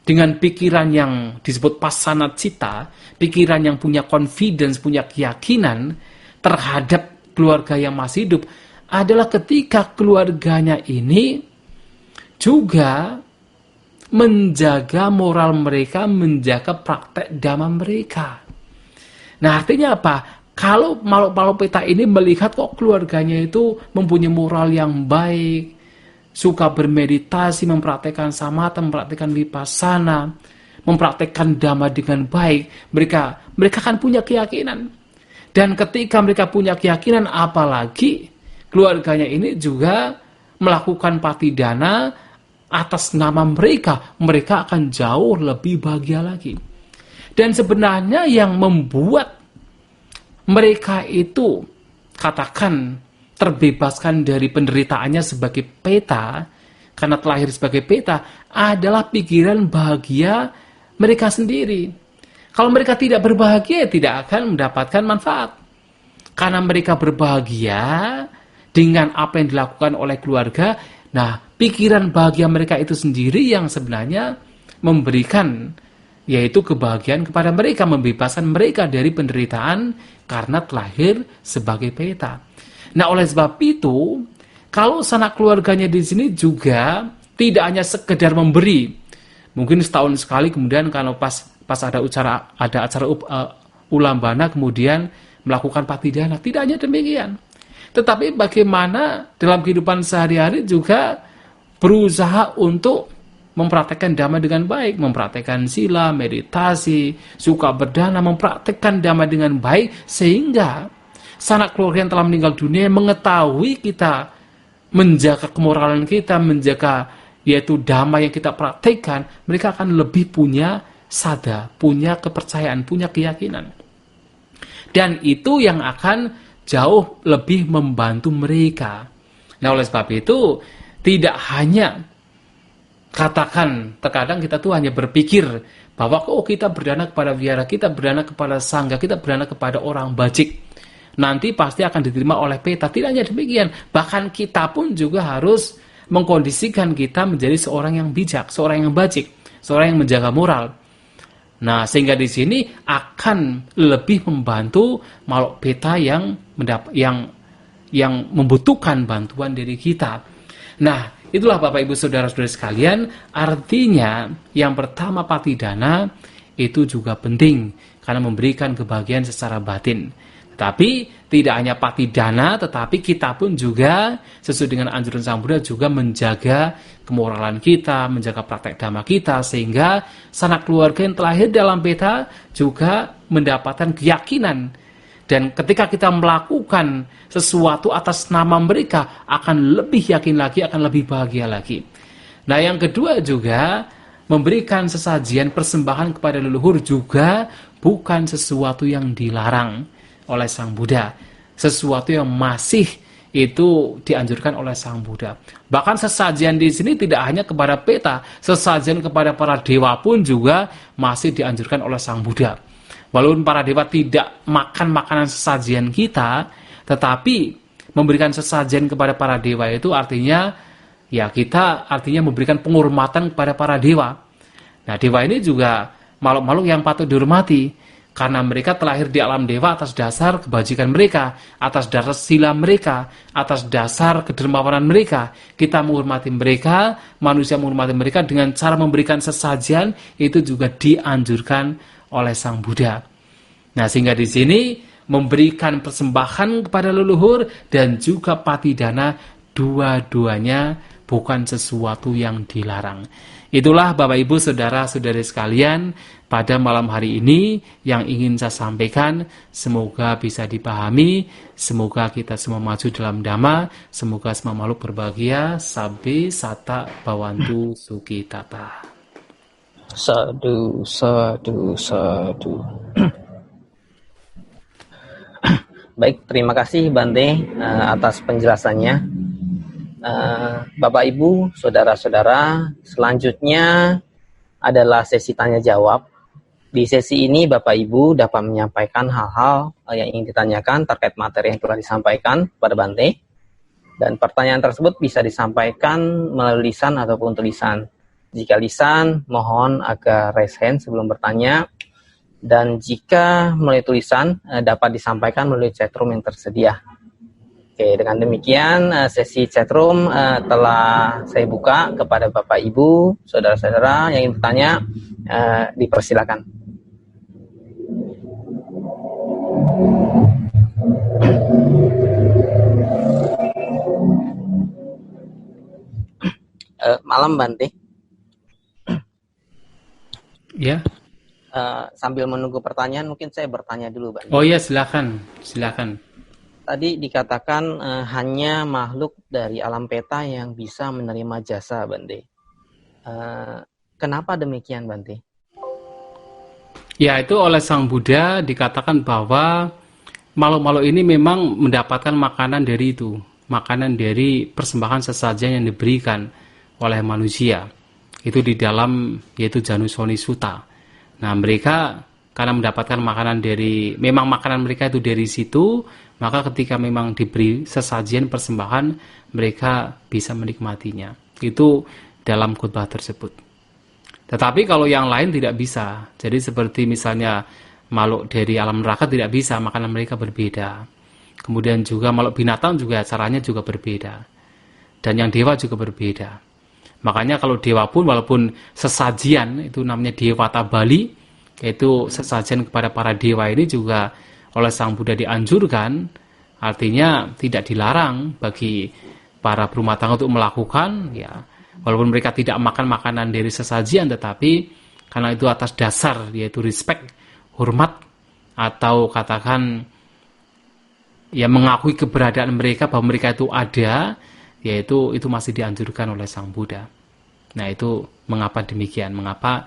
dengan pikiran yang disebut pasana cita, pikiran yang punya confidence, punya keyakinan terhadap keluarga yang masih hidup, adalah ketika keluarganya ini juga menjaga moral mereka, menjaga praktek dhamma mereka. Nah, artinya apa? Kalau makhluk-makhluk peta ini melihat kok keluarganya itu mempunyai moral yang baik, suka bermeditasi, mempraktekkan samatha, mempraktekkan vipassana, mempraktekkan dhamma dengan baik, mereka akan punya keyakinan. Dan ketika mereka punya keyakinan, apalagi keluarganya ini juga melakukan patidana atas nama mereka, mereka akan jauh lebih bahagia lagi. Dan sebenarnya yang membuat mereka itu katakan terbebaskan dari penderitaannya sebagai peta, karena terlahir sebagai peta, adalah pikiran bahagia mereka sendiri. Kalau mereka tidak berbahagia, tidak akan mendapatkan manfaat. Karena mereka berbahagia dengan apa yang dilakukan oleh keluarga, nah, pikiran bahagia mereka itu sendiri yang sebenarnya memberikan, yaitu kebahagiaan kepada mereka, membebaskan mereka dari penderitaan karena terlahir sebagai peta. Nah, oleh sebab itu, kalau sanak keluarganya di sini juga tidak hanya sekedar memberi, mungkin setahun sekali kemudian kalau pas ada acara ulambana kemudian melakukan patidana, tidak hanya demikian. Tetapi bagaimana dalam kehidupan sehari-hari juga berusaha untuk mempraktekkan dhamma dengan baik, mempraktekkan sila, meditasi, suka berdana, mempraktekkan dhamma dengan baik, sehingga sanak keluarga yang telah meninggal dunia mengetahui kita menjaga kemoralan kita, menjaga yaitu dhamma yang kita praktekkan, mereka akan lebih punya sada, punya kepercayaan, punya keyakinan. Dan itu yang akan jauh lebih membantu mereka. Nah, oleh sebab itu, tidak hanya katakan, terkadang kita tuh hanya berpikir bahwa kita berdana kepada wihara, kita berdana kepada sangga, kita berdana kepada orang bajik, nanti pasti akan diterima oleh peta. Tidak hanya demikian, bahkan kita pun juga harus mengkondisikan kita menjadi seorang yang bijak, seorang yang bajik, seorang yang menjaga moral. Nah, sehingga di sini akan lebih membantu makhluk peta yang membutuhkan bantuan dari kita. Nah, itulah Bapak Ibu Saudara-saudara sekalian, artinya yang pertama patidana itu juga penting karena memberikan kebahagiaan secara batin. Tapi tidak hanya patidana, tetapi kita pun juga sesuai dengan anjuran Sang Buddha juga menjaga kemoralan kita, menjaga praktek dhamma kita, sehingga sanak keluarga yang terlahir dalam peta juga mendapatkan keyakinan. Dan ketika kita melakukan sesuatu atas nama mereka, akan lebih yakin lagi, akan lebih bahagia lagi. Nah, yang kedua juga, memberikan sesajian persembahan kepada leluhur juga bukan sesuatu yang dilarang oleh Sang Buddha. Sesuatu yang masih itu dianjurkan oleh Sang Buddha. Bahkan sesajian di sini tidak hanya kepada peta, sesajian kepada para dewa pun juga masih dianjurkan oleh Sang Buddha. Walaupun para dewa tidak makan makanan sesajian kita, tetapi memberikan sesajian kepada para dewa itu artinya ya kita artinya memberikan penghormatan kepada para dewa. Nah, dewa ini juga makhluk-makhluk yang patut dihormati karena mereka terlahir di alam dewa atas dasar kebajikan mereka, atas dasar sila mereka, atas dasar kedermawanan mereka. Kita menghormati mereka, manusia menghormati mereka dengan cara memberikan sesajian, itu juga dianjurkan oleh Sang Buddha. Nah, sehingga di sini memberikan persembahan kepada leluhur dan juga patidana, dua-duanya bukan sesuatu yang dilarang. Itulah Bapak Ibu Saudara-saudari sekalian pada malam hari ini yang ingin saya sampaikan. Semoga bisa dipahami, semoga kita semua maju dalam dhamma, semoga semua makhluk berbahagia. Sabbe sata bawantu sukitata. Sadu, sadu, sadu. Baik, terima kasih Bante atas penjelasannya. Bapak Ibu, saudara-saudara, selanjutnya adalah sesi tanya jawab. Di sesi ini Bapak Ibu dapat menyampaikan hal-hal yang ingin ditanyakan terkait materi yang telah disampaikan pada Bante. Dan pertanyaan tersebut bisa disampaikan melalui lisan ataupun tulisan. Jika lisan, mohon agak raise hand sebelum bertanya. Dan jika melalui tulisan, dapat disampaikan melalui chatroom yang tersedia. Oke, dengan demikian sesi chatroom telah saya buka kepada Bapak Ibu, saudara-saudara yang ingin bertanya, dipersilakan. Malam Bante. Ya. Sambil menunggu pertanyaan, mungkin saya bertanya dulu, Bante. Oh iya, silakan. Tadi dikatakan hanya makhluk dari alam peta yang bisa menerima jasa, Bante. Kenapa demikian, Bante? Ya, itu oleh Sang Buddha dikatakan bahwa makhluk-makhluk ini memang mendapatkan makanan dari itu. Makanan dari persembahan sesajen yang diberikan oleh manusia. Itu di dalam, yaitu Janusoni Sutta. Nah, mereka karena mendapatkan makanan dari, memang makanan mereka itu dari situ, maka ketika memang diberi sesajian persembahan, mereka bisa menikmatinya. Itu dalam khotbah tersebut. Tetapi kalau yang lain tidak bisa. Jadi seperti misalnya makhluk dari alam neraka tidak bisa, makanan mereka berbeda. Kemudian juga makhluk binatang juga caranya juga berbeda. Dan yang dewa juga berbeda. Makanya kalau dewa pun walaupun sesajian, itu namanya Dewata Bali, yaitu sesajian kepada para dewa ini juga oleh Sang Buddha dianjurkan, artinya tidak dilarang bagi para berumah tangga untuk melakukan, ya, walaupun mereka tidak makan makanan dari sesajian, tetapi karena itu atas dasar yaitu respect, hormat, atau katakan ya mengakui keberadaan mereka bahwa mereka itu ada, yaitu itu masih dianjurkan oleh Sang Buddha. Nah, itu mengapa demikian? Mengapa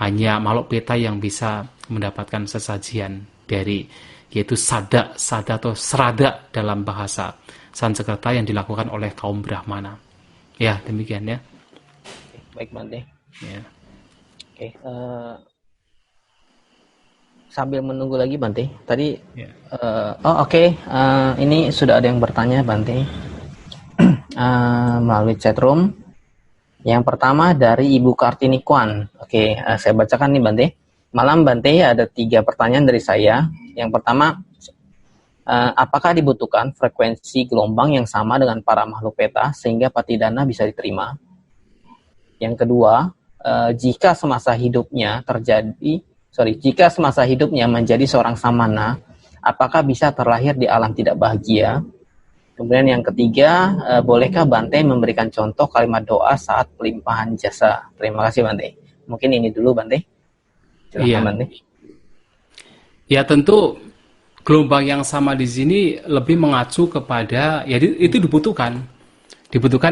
hanya makhluk peta yang bisa mendapatkan sesajian dari, yaitu sada atau serada dalam bahasa Sanskerta yang dilakukan oleh kaum Brahmana. Ya, demikian ya. Baik, Bante. Ya. Oke, sambil menunggu lagi, Bante. Tadi, Ya. ini sudah ada yang bertanya, Bante, melalui chatroom. Yang pertama dari Ibu Kartini Kwan. Oke, saya bacakan nih, Bante. Malam, Bante, ada 3 pertanyaan dari saya. Yang pertama, apakah dibutuhkan frekuensi gelombang yang sama dengan para makhluk peta sehingga patidana bisa diterima? Yang kedua, jika semasa hidupnya menjadi seorang samana, apakah bisa terlahir di alam tidak bahagia? Kemudian yang ketiga, bolehkah Bante memberikan contoh kalimat doa saat pelimpahan jasa? Terima kasih, Bante. Mungkin ini dulu, Bante. Silakan, Iya. Bante. Ya, tentu gelombang yang sama di sini lebih mengacu kepada, ya itu dibutuhkan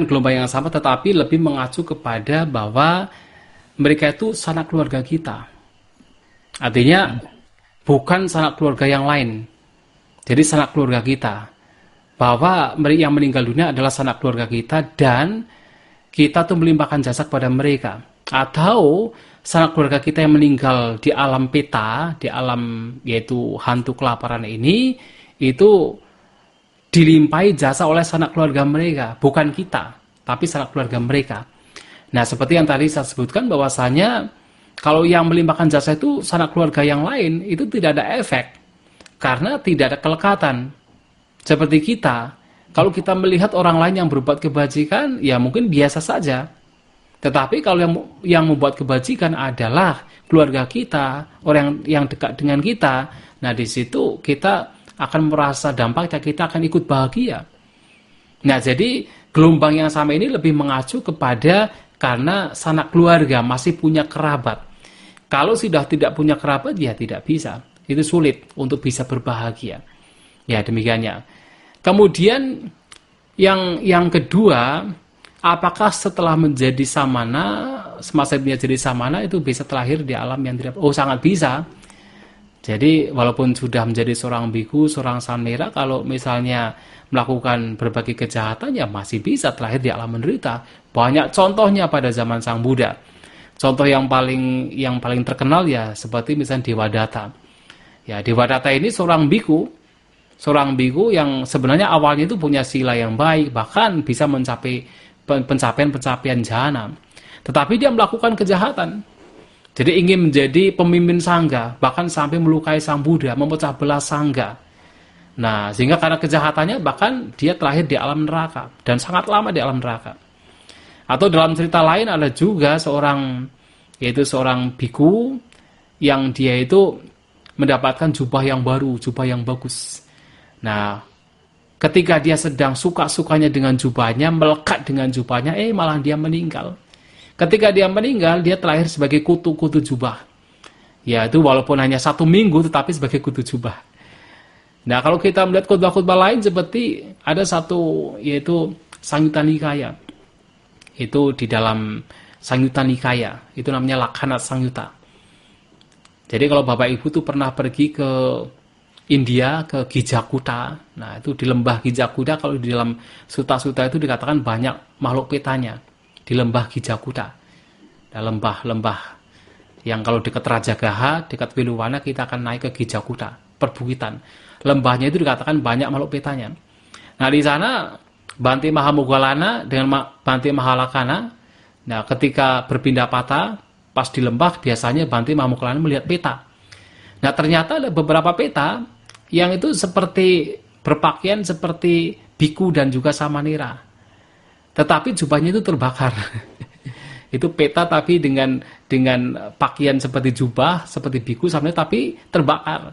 gelombang yang sama, tetapi lebih mengacu kepada bahwa mereka itu sanak keluarga kita. Artinya bukan sanak keluarga yang lain. Jadi sanak keluarga kita. Bahwa yang meninggal dunia adalah sanak keluarga kita dan kita tuh melimpahkan jasa kepada mereka. Atau sanak keluarga kita yang meninggal di alam peta, di alam yaitu hantu kelaparan ini, itu dilimpahi jasa oleh sanak keluarga mereka, bukan kita. tapi sanak keluarga mereka. Nah, seperti yang tadi saya sebutkan bahwasanya kalau yang melimpahkan jasa itu sanak keluarga yang lain, itu tidak ada efek karena tidak ada kelekatan. Seperti kita, kalau kita melihat orang lain yang berbuat kebajikan, ya mungkin biasa saja. Tetapi kalau yang membuat kebajikan adalah keluarga kita, orang yang dekat dengan kita, nah di situ kita akan merasa dampaknya, kita akan ikut bahagia. Nah, jadi gelombang yang sama ini lebih mengacu kepada karena sanak keluarga masih punya kerabat. Kalau sudah tidak punya kerabat, ya tidak bisa. Itu sulit untuk bisa berbahagia. Ya, demikiannya. Kemudian yang kedua, apakah setelah menjadi samana, semasa dia jadi samana itu bisa terlahir di alam yang tidak? Oh, sangat bisa. Jadi walaupun sudah menjadi seorang biku, seorang sanmera, kalau misalnya melakukan berbagai kejahatan, ya masih bisa terlahir di alam menderita. Banyak contohnya pada zaman Sang Buddha. Contoh yang paling terkenal ya seperti misalnya Devadatta. Ya, Devadatta ini seorang biku yang sebenarnya awalnya itu punya sila yang baik, bahkan bisa mencapai pencapaian jhana. Tetapi dia melakukan kejahatan. Jadi ingin menjadi pemimpin sangga, bahkan sampai melukai Sang Buddha, memecah belah sangga. Nah, sehingga karena kejahatannya bahkan dia terlahir di alam neraka dan sangat lama di alam neraka. Atau dalam cerita lain ada juga seorang biku yang dia itu mendapatkan jubah yang baru, jubah yang bagus. Nah, ketika dia sedang suka-sukanya dengan jubahnya, melekat dengan jubahnya, malah dia meninggal. Ketika dia meninggal, dia terlahir sebagai kutu jubah. Ya, itu walaupun hanya 1 minggu, tetapi sebagai kutu jubah. Nah, kalau kita melihat khotbah-khotbah lain seperti ada satu, yaitu Samyutta Nikaya. Itu di dalam Samyutta Nikaya, itu namanya Lakkhana Samyutta. Jadi kalau Bapak Ibu tuh pernah pergi ke India, ke Gijakuta. Nah, itu di lembah Gijakuta, kalau di dalam suta-suta itu dikatakan banyak makhluk petanya. Di lembah Gijakuta. Nah, lembah-lembah yang kalau dekat Rajagaha, dekat Wiluwana, kita akan naik ke Gijakuta, perbukitan. Lembahnya itu dikatakan banyak makhluk petanya. Nah, di sana Bhante Mahamoggallana dengan Bhante Mahalakkhana, nah ketika berpindah patah, pas di lembah biasanya Bhante Mahamoggallana melihat peta. Nah, ternyata ada beberapa peta yang itu seperti berpakaian seperti biku dan juga samanera. Tetapi jubahnya itu terbakar. Itu peta tapi dengan pakaian seperti jubah, seperti biku samanera, tapi terbakar.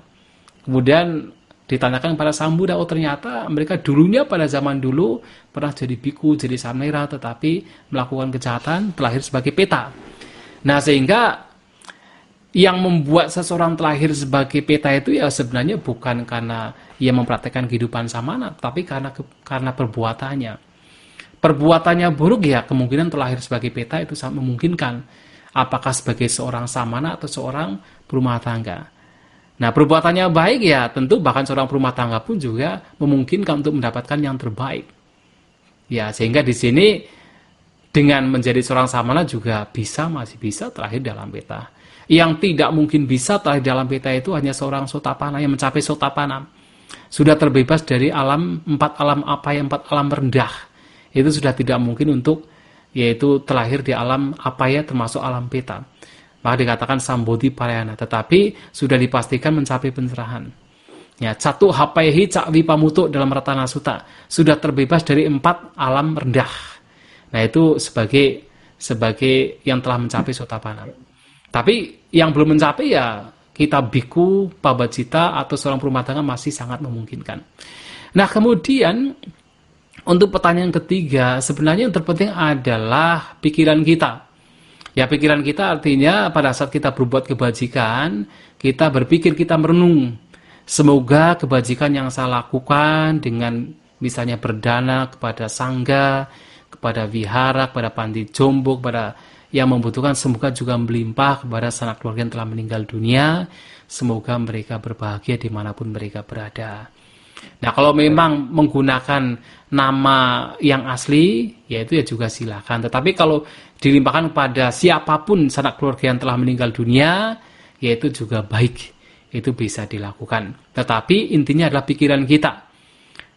Kemudian ditanyakan pada Sang Buddha, oh ternyata mereka dulunya pada zaman dulu pernah jadi biku, jadi samanera, tetapi melakukan kejahatan, terlahir sebagai peta. Nah, sehingga yang membuat seseorang terlahir sebagai peta itu ya sebenarnya bukan karena ia mempraktekkan kehidupan samana, tapi karena perbuatannya. Perbuatannya buruk ya kemungkinan terlahir sebagai peta itu sangat memungkinkan. Apakah sebagai seorang samana atau seorang berumah tangga. Nah, perbuatannya baik ya tentu bahkan seorang berumah tangga pun juga memungkinkan untuk mendapatkan yang terbaik. Ya, sehingga di sini dengan menjadi seorang samana juga masih bisa terlahir dalam peta. Yang tidak mungkin bisa terlahir dalam peta itu hanya seorang sotapana yang mencapai sotapana. Sudah terbebas dari empat alam rendah. Itu sudah tidak mungkin untuk yaitu terlahir di alam apaya termasuk alam peta. Maka dikatakan sambodhi parayana, tetapi sudah dipastikan mencapai pencerahan. Ya, catu hapayahi cakwi pamutuk dalam Ratana Sutta, sudah terbebas dari 4 alam rendah. Nah, itu sebagai yang telah mencapai sotapana. Tapi yang belum mencapai ya kita biku, pabajita atau seorang berumah tangga masih sangat memungkinkan. Nah, kemudian untuk pertanyaan ketiga, sebenarnya yang terpenting adalah pikiran kita. Ya, pikiran kita artinya pada saat kita berbuat kebajikan, kita berpikir, kita merenung. Semoga kebajikan yang saya lakukan dengan misalnya berdana kepada sangga, kepada vihara, kepada panti jombo, kepada yang membutuhkan, semoga juga melimpah kepada sanak keluarga yang telah meninggal dunia. Semoga mereka berbahagia dimanapun mereka berada. Nah, kalau memang menggunakan nama yang asli, yaitu ya juga silakan. Tetapi kalau dilimpahkan kepada siapapun sanak keluarga yang telah meninggal dunia, yaitu juga baik. Itu bisa dilakukan. Tetapi intinya adalah pikiran kita.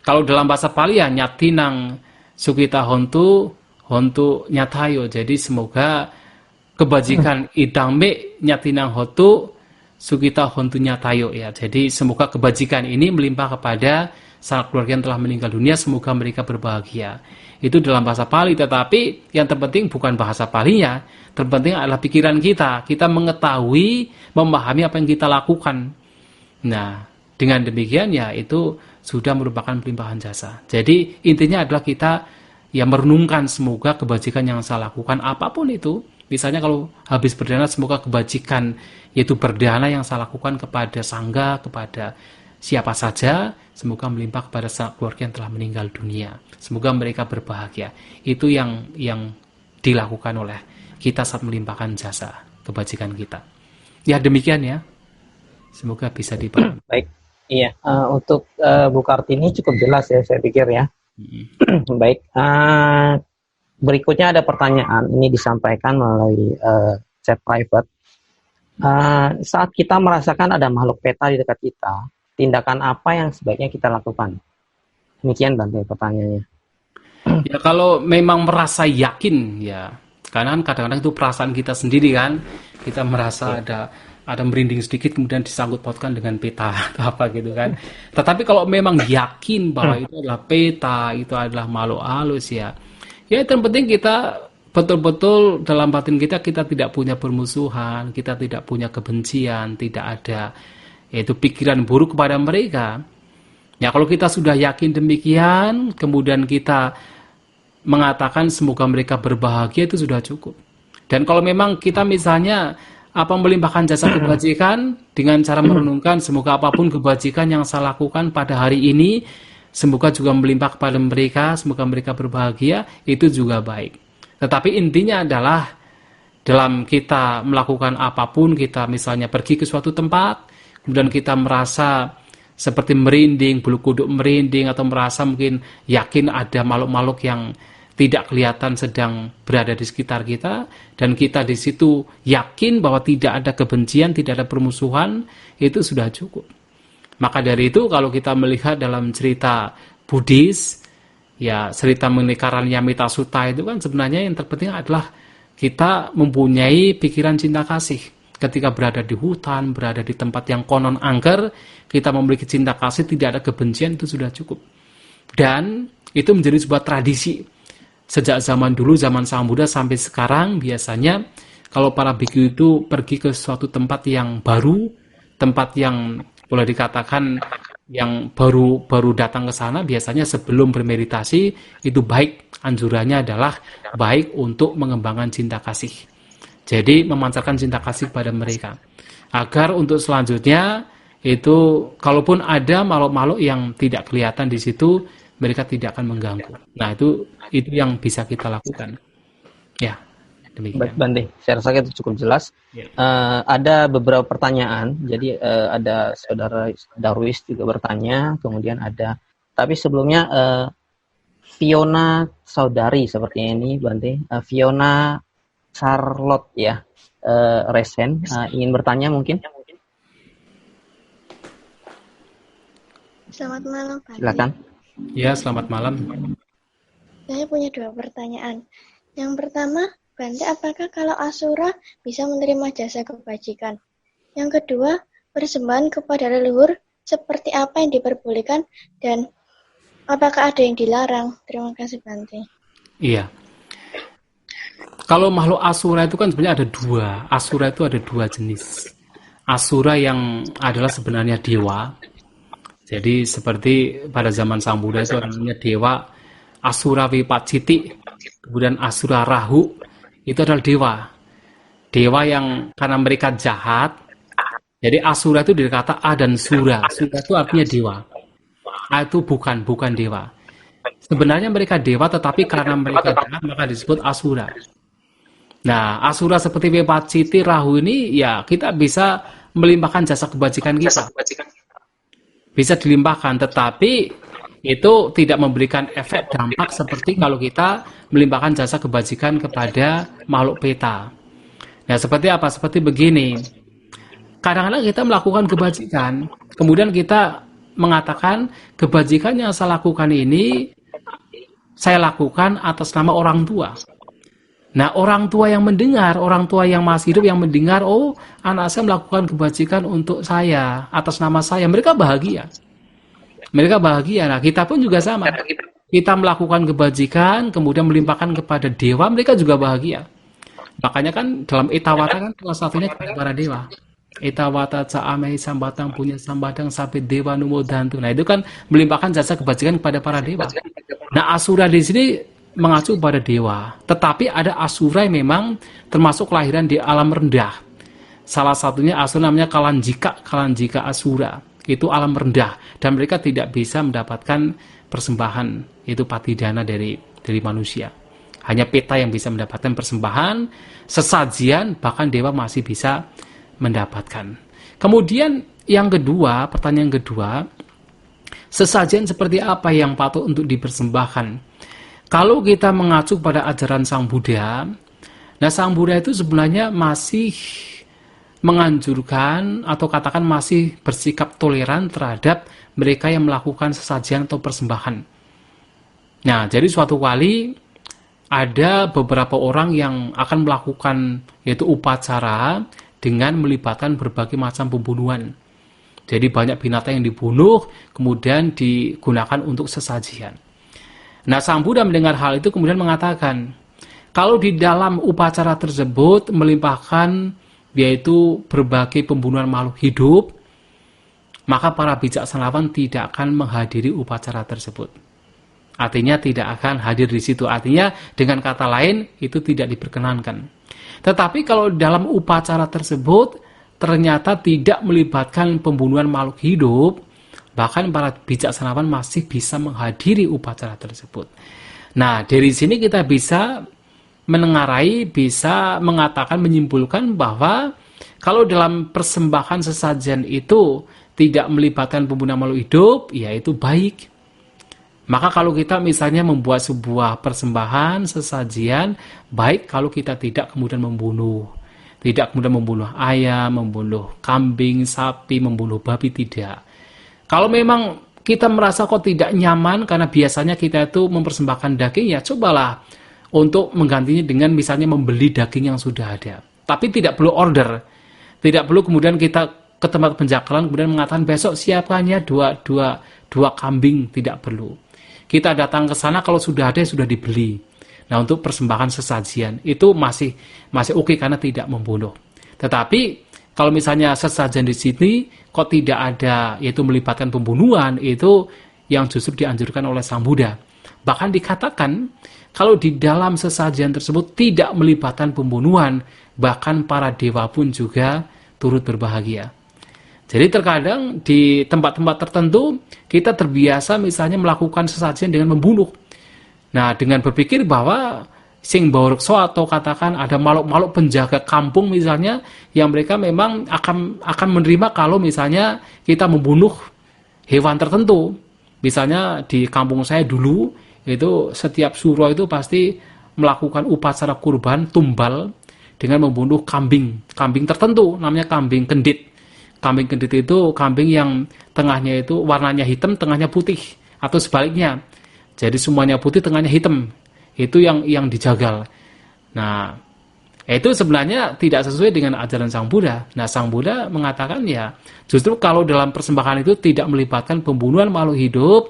Kalau dalam bahasa Pali ya nyatinang sukita hontu hontu nyatayo. Jadi semoga kebajikan idangme nyatinang hotu sukita hontu nyatayo ya. Jadi semoga kebajikan ini melimpah kepada sanak keluarga yang telah meninggal dunia, semoga mereka berbahagia. Itu dalam bahasa Pali, tetapi yang terpenting bukan bahasa Palinya, terpenting adalah pikiran kita. Kita mengetahui, memahami apa yang kita lakukan. Nah, dengan demikian ya itu sudah merupakan pelimpahan jasa. Jadi intinya adalah kita ya merenungkan semoga kebajikan yang saya lakukan apapun itu. Misalnya kalau habis berdana semoga kebajikan yaitu berdana yang saya lakukan kepada sangga, kepada siapa saja, semoga melimpah kepada keluarga yang telah meninggal dunia. Semoga mereka berbahagia. Itu yang dilakukan oleh kita saat melimpahkan jasa kebajikan kita. Ya demikian ya. Semoga bisa dipahami. Baik, iya. Untuk Bu Kartini cukup jelas ya, saya pikir ya. Baik. Berikutnya ada pertanyaan. Ini disampaikan melalui chat private. Saat kita merasakan ada makhluk peta di dekat kita, tindakan apa yang sebaiknya kita lakukan? Demikian Bante pertanyaannya. Ya kalau memang merasa yakin ya, karena kan kadang-kadang itu perasaan kita sendiri kan, kita merasa ada merinding sedikit kemudian disangkut pautkan dengan peta atau apa gitu kan. Tetapi kalau memang yakin bahwa itu adalah peta, itu adalah makhluk halus ya yang penting kita betul-betul dalam batin kita tidak punya permusuhan, kita tidak punya kebencian, tidak ada yaitu pikiran buruk kepada mereka. Ya kalau kita sudah yakin demikian, kemudian kita mengatakan semoga mereka berbahagia, itu sudah cukup. Dan kalau memang kita misalnya melimpahkan jasa kebajikan dengan cara merenungkan semoga apapun kebajikan yang saya lakukan pada hari ini, semoga juga melimpah kepada mereka, semoga mereka berbahagia, itu juga baik. Tetapi intinya adalah dalam kita melakukan apapun, kita misalnya pergi ke suatu tempat, kemudian kita merasa seperti merinding, bulu kuduk merinding, atau merasa mungkin yakin ada makhluk-makhluk yang tidak kelihatan sedang berada di sekitar kita, dan kita di situ yakin bahwa tidak ada kebencian, tidak ada permusuhan, itu sudah cukup. Maka dari itu kalau kita melihat dalam cerita Buddhis, ya cerita mengenai Karanyamita Sutta itu kan sebenarnya yang terpenting adalah kita mempunyai pikiran cinta kasih. Ketika berada di hutan, berada di tempat yang konon angker, kita memiliki cinta kasih, tidak ada kebencian, itu sudah cukup. Dan itu menjadi sebuah tradisi. Sejak zaman dulu, zaman Sang Buddha sampai sekarang, biasanya kalau para bhikkhu itu pergi ke suatu tempat yang baru, tempat yang boleh dikatakan yang baru datang ke sana, biasanya sebelum bermeditasi, itu baik, anjurannya adalah baik untuk mengembangkan cinta kasih. Jadi memancarkan cinta kasih pada mereka. Agar untuk selanjutnya, itu kalaupun ada makhluk-makhluk yang tidak kelihatan di situ, mereka tidak akan mengganggu. Nah itu yang bisa kita lakukan. Ya. Demikian. Baik Bante, saya rasa itu cukup jelas. Ya. Ada beberapa pertanyaan, jadi ada saudara Darwis juga bertanya, kemudian ada, tapi sebelumnya Fiona saudari seperti ini Bante, Fiona Charlotte ya, Resen ingin bertanya mungkin. Selamat malam Bante. Silakan. Ya, selamat malam. Saya punya 2 pertanyaan. Yang pertama, Bante, apakah kalau asura bisa menerima jasa kebajikan? Yang kedua, persembahan kepada leluhur seperti apa yang diperbolehkan dan apakah ada yang dilarang? Terima kasih Bante. Iya. Kalau makhluk asura itu kan sebenarnya ada 2. Asura itu ada 2 jenis. Asura yang adalah sebenarnya dewa. Jadi seperti pada zaman Sang Buddha itu namanya dewa Asura Vipaciti, kemudian Asura Rahu, itu adalah dewa yang karena mereka jahat, jadi asura itu dikata A dan Sura. Sura itu artinya dewa, A itu bukan dewa. Sebenarnya mereka dewa, tetapi karena mereka jahat maka disebut asura. Nah, asura seperti Vipaciti, Rahu ini ya kita bisa melimpahkan jasa kebajikan kita, bisa dilimpahkan, tetapi itu tidak memberikan efek dampak seperti kalau kita melimpahkan jasa kebajikan kepada makhluk peta. Nah, seperti apa? Seperti begini. Kadang-kadang kita melakukan kebajikan, kemudian kita mengatakan kebajikan yang saya lakukan ini saya lakukan atas nama orang tua. Nah, orang tua yang mendengar, orang tua yang masih hidup yang mendengar, oh, anak saya melakukan kebajikan untuk saya, atas nama saya, mereka bahagia. Mereka bahagia. Nah, kita pun juga sama. Kita melakukan kebajikan, kemudian melimpahkan kepada dewa, mereka juga bahagia. Makanya kan dalam Etawata kan salah satunya kepada para dewa. Etawata ca'amei sambatang punya sambadang sampai dewa numodantu. Nah, itu kan melimpahkan jasa kebajikan kepada para dewa. Nah, Asura di sini mengacu pada dewa. Tetapi ada Asura yang memang termasuk kelahiran di alam rendah. Salah satunya Asura namanya Kalanjika Asura. Itu alam rendah. Dan mereka tidak bisa mendapatkan persembahan, itu patidana dari manusia. Hanya peta yang bisa mendapatkan persembahan, sesajian, bahkan dewa masih bisa mendapatkan. Kemudian yang kedua, pertanyaan kedua, sesajian seperti apa yang patut untuk dipersembahkan? Kalau kita mengacu pada ajaran Sang Buddha, nah Sang Buddha itu sebenarnya masih menganjurkan atau katakan masih bersikap toleran terhadap mereka yang melakukan sesajian atau persembahan. Nah, jadi suatu kali ada beberapa orang yang akan melakukan yaitu upacara dengan melibatkan berbagai macam pembunuhan. Jadi banyak binatang yang dibunuh kemudian digunakan untuk sesajian. Nah, Sang Buddha mendengar hal itu kemudian mengatakan, kalau di dalam upacara tersebut melimpahkan yaitu berbagai pembunuhan makhluk hidup, maka para bijaksanawan tidak akan menghadiri upacara tersebut. Artinya tidak akan hadir di situ. Artinya dengan kata lain itu tidak diperkenankan. Tetapi kalau dalam upacara tersebut ternyata tidak melibatkan pembunuhan makhluk hidup, bahkan para bijaksanawan masih bisa menghadiri upacara tersebut. Nah, dari sini kita bisa menengarai, bisa mengatakan, menyimpulkan bahwa kalau dalam persembahan sesajen itu tidak melibatkan pembunuhan makhluk hidup, ya itu baik. Maka kalau kita misalnya membuat sebuah persembahan, sesajian, baik kalau kita tidak kemudian membunuh. Tidak kemudian membunuh ayam, membunuh kambing, sapi, membunuh babi, tidak. Kalau memang kita merasa kok tidak nyaman karena biasanya kita itu mempersembahkan daging, ya cobalah untuk menggantinya dengan misalnya membeli daging yang sudah ada. Tapi tidak perlu order. Tidak perlu kemudian kita ke tempat penjakalan kemudian mengatakan besok siapkannya dua kambing, tidak perlu. Kita datang ke sana kalau sudah ada sudah dibeli. Nah, untuk persembahan sesajian itu masih oke karena tidak membunuh. Tetapi kalau misalnya sesajen di sini kok tidak ada, yaitu melibatkan pembunuhan, itu yang justru dianjurkan oleh Sang Buddha. Bahkan dikatakan, kalau di dalam sesajen tersebut tidak melibatkan pembunuhan, bahkan para dewa pun juga turut berbahagia. Jadi terkadang di tempat-tempat tertentu, kita terbiasa misalnya melakukan sesajen dengan membunuh. Nah, dengan berpikir bahwa sing baurekso atau katakan ada makhluk-makhluk penjaga kampung misalnya yang mereka memang akan menerima kalau misalnya kita membunuh hewan tertentu. Misalnya di kampung saya dulu itu setiap suro itu pasti melakukan upacara kurban tumbal dengan membunuh kambing tertentu, namanya kambing kendit. Kambing kendit itu kambing yang tengahnya itu warnanya hitam, tengahnya putih atau sebaliknya. Jadi semuanya putih, tengahnya hitam. Itu yang dijagal. Nah, itu sebenarnya tidak sesuai dengan ajaran Sang Buddha. Nah, Sang Buddha mengatakan ya, justru kalau dalam persembahan itu tidak melibatkan pembunuhan makhluk hidup,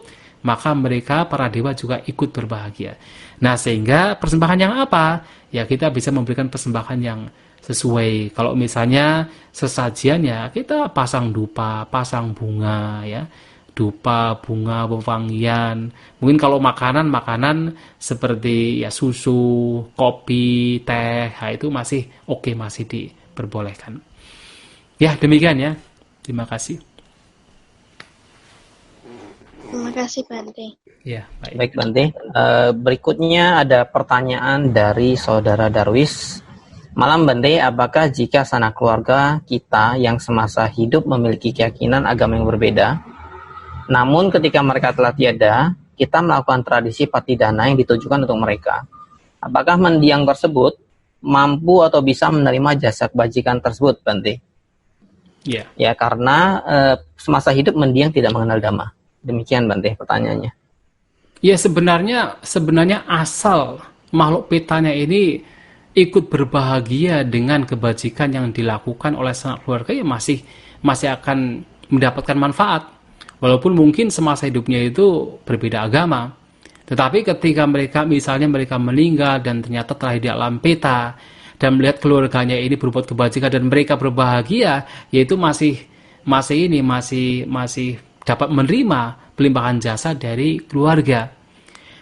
maka mereka, para dewa juga ikut berbahagia. Nah, sehingga persembahan yang apa? Ya, kita bisa memberikan persembahan yang sesuai. Kalau misalnya sesajian ya, kita pasang dupa, pasang bunga, ya. Dupa, bunga, wewangian. Mungkin kalau makanan seperti ya susu, kopi, teh, nah itu masih oke, masih diperbolehkan. Ya, demikian ya. Terima kasih. Terima kasih Bante. Ya, baik Bante. Berikutnya ada pertanyaan dari Saudara Darwis. Malam Bante, apakah jika sanak keluarga kita yang semasa hidup memiliki keyakinan agama yang berbeda, namun ketika mereka telah tiada, kita melakukan tradisi patidana yang ditujukan untuk mereka. Apakah mendiang tersebut mampu atau bisa menerima jasa kebajikan tersebut, Bante? Yeah. Ya, karena semasa hidup mendiang tidak mengenal dhamma. Demikian, Bante, pertanyaannya. Ya sebenarnya asal makhluk petanya ini ikut berbahagia dengan kebajikan yang dilakukan oleh sanak keluarga, ya masih akan mendapatkan manfaat. Walaupun mungkin semasa hidupnya itu berbeda agama. Tetapi ketika misalnya mereka meninggal dan ternyata telah di alam peta dan melihat keluarganya ini berbuat kebajikan dan mereka berbahagia, yaitu masih dapat menerima pelimpahan jasa dari keluarga.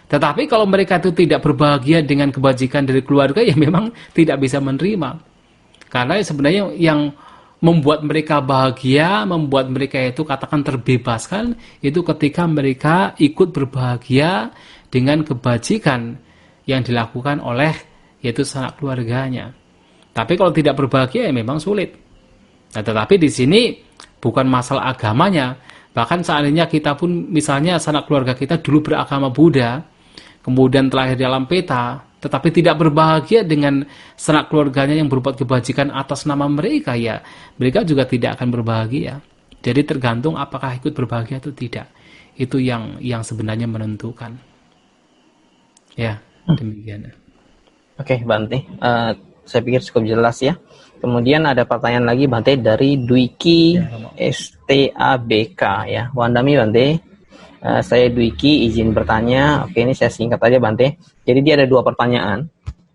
Tetapi kalau mereka itu tidak berbahagia dengan kebajikan dari keluarga, ya memang tidak bisa menerima. Karena sebenarnya yang membuat mereka bahagia, membuat mereka itu katakan terbebaskan, itu ketika mereka ikut berbahagia dengan kebajikan yang dilakukan oleh yaitu sanak keluarganya. Tapi kalau tidak berbahagia, ya memang sulit. Nah, tetapi di sini bukan masalah agamanya. Bahkan seandainya kita pun misalnya sanak keluarga kita dulu beragama Buddha, kemudian terlahir di alam peta, tetapi tidak berbahagia dengan sanak keluarganya yang berbuat kebajikan atas nama mereka, ya mereka juga tidak akan berbahagia. Jadi tergantung apakah ikut berbahagia atau tidak. Itu yang sebenarnya menentukan. Ya, demikian. Oke, Bante. Saya pikir cukup jelas ya. Kemudian ada pertanyaan lagi, Bante, dari Dwiki STABK ya. Wandami, Bante. Saya Dwiki, izin bertanya. Oke, ini saya singkat aja, Bante. Jadi dia ada 2 pertanyaan.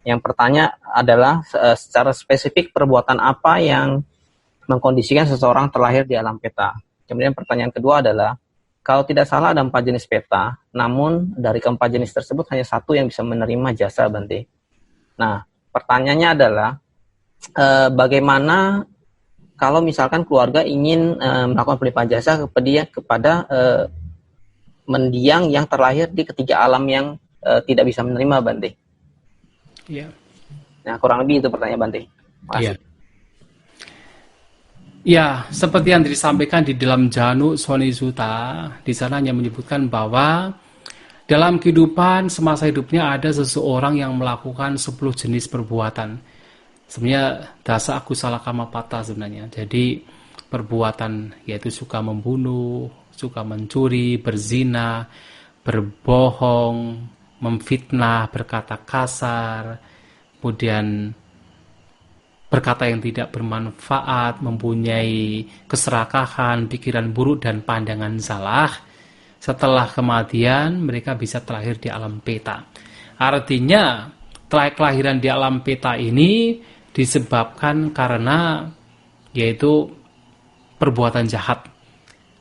Yang pertanyaan adalah secara spesifik perbuatan apa yang mengkondisikan seseorang terlahir di alam peta. Kemudian pertanyaan kedua adalah, kalau tidak salah ada 4 jenis peta, namun dari keempat jenis tersebut hanya satu yang bisa menerima jasa, Bante. Nah, pertanyaannya adalah, bagaimana kalau misalkan keluarga ingin melakukan pelimpahan jasa kepada mendiang yang terlahir di ketiga alam yang tidak bisa menerima, Bante? Iya. Nah, kurang lebih itu pertanyaan, Bante. Iya. Ya, seperti yang disampaikan di dalam Janu Soni Sutta, di sana hanya menyebutkan bahwa dalam kehidupan semasa hidupnya ada seseorang yang melakukan 10 jenis perbuatan. Sebenarnya dasa akusala kamapata sebenarnya. Jadi perbuatan yaitu suka membunuh, suka mencuri, berzina, berbohong, memfitnah, berkata kasar, kemudian berkata yang tidak bermanfaat, mempunyai keserakahan, pikiran buruk, dan pandangan salah. Setelah kematian, mereka bisa terlahir di alam peta. Artinya, kelahiran di alam peta ini disebabkan karena yaitu perbuatan jahat.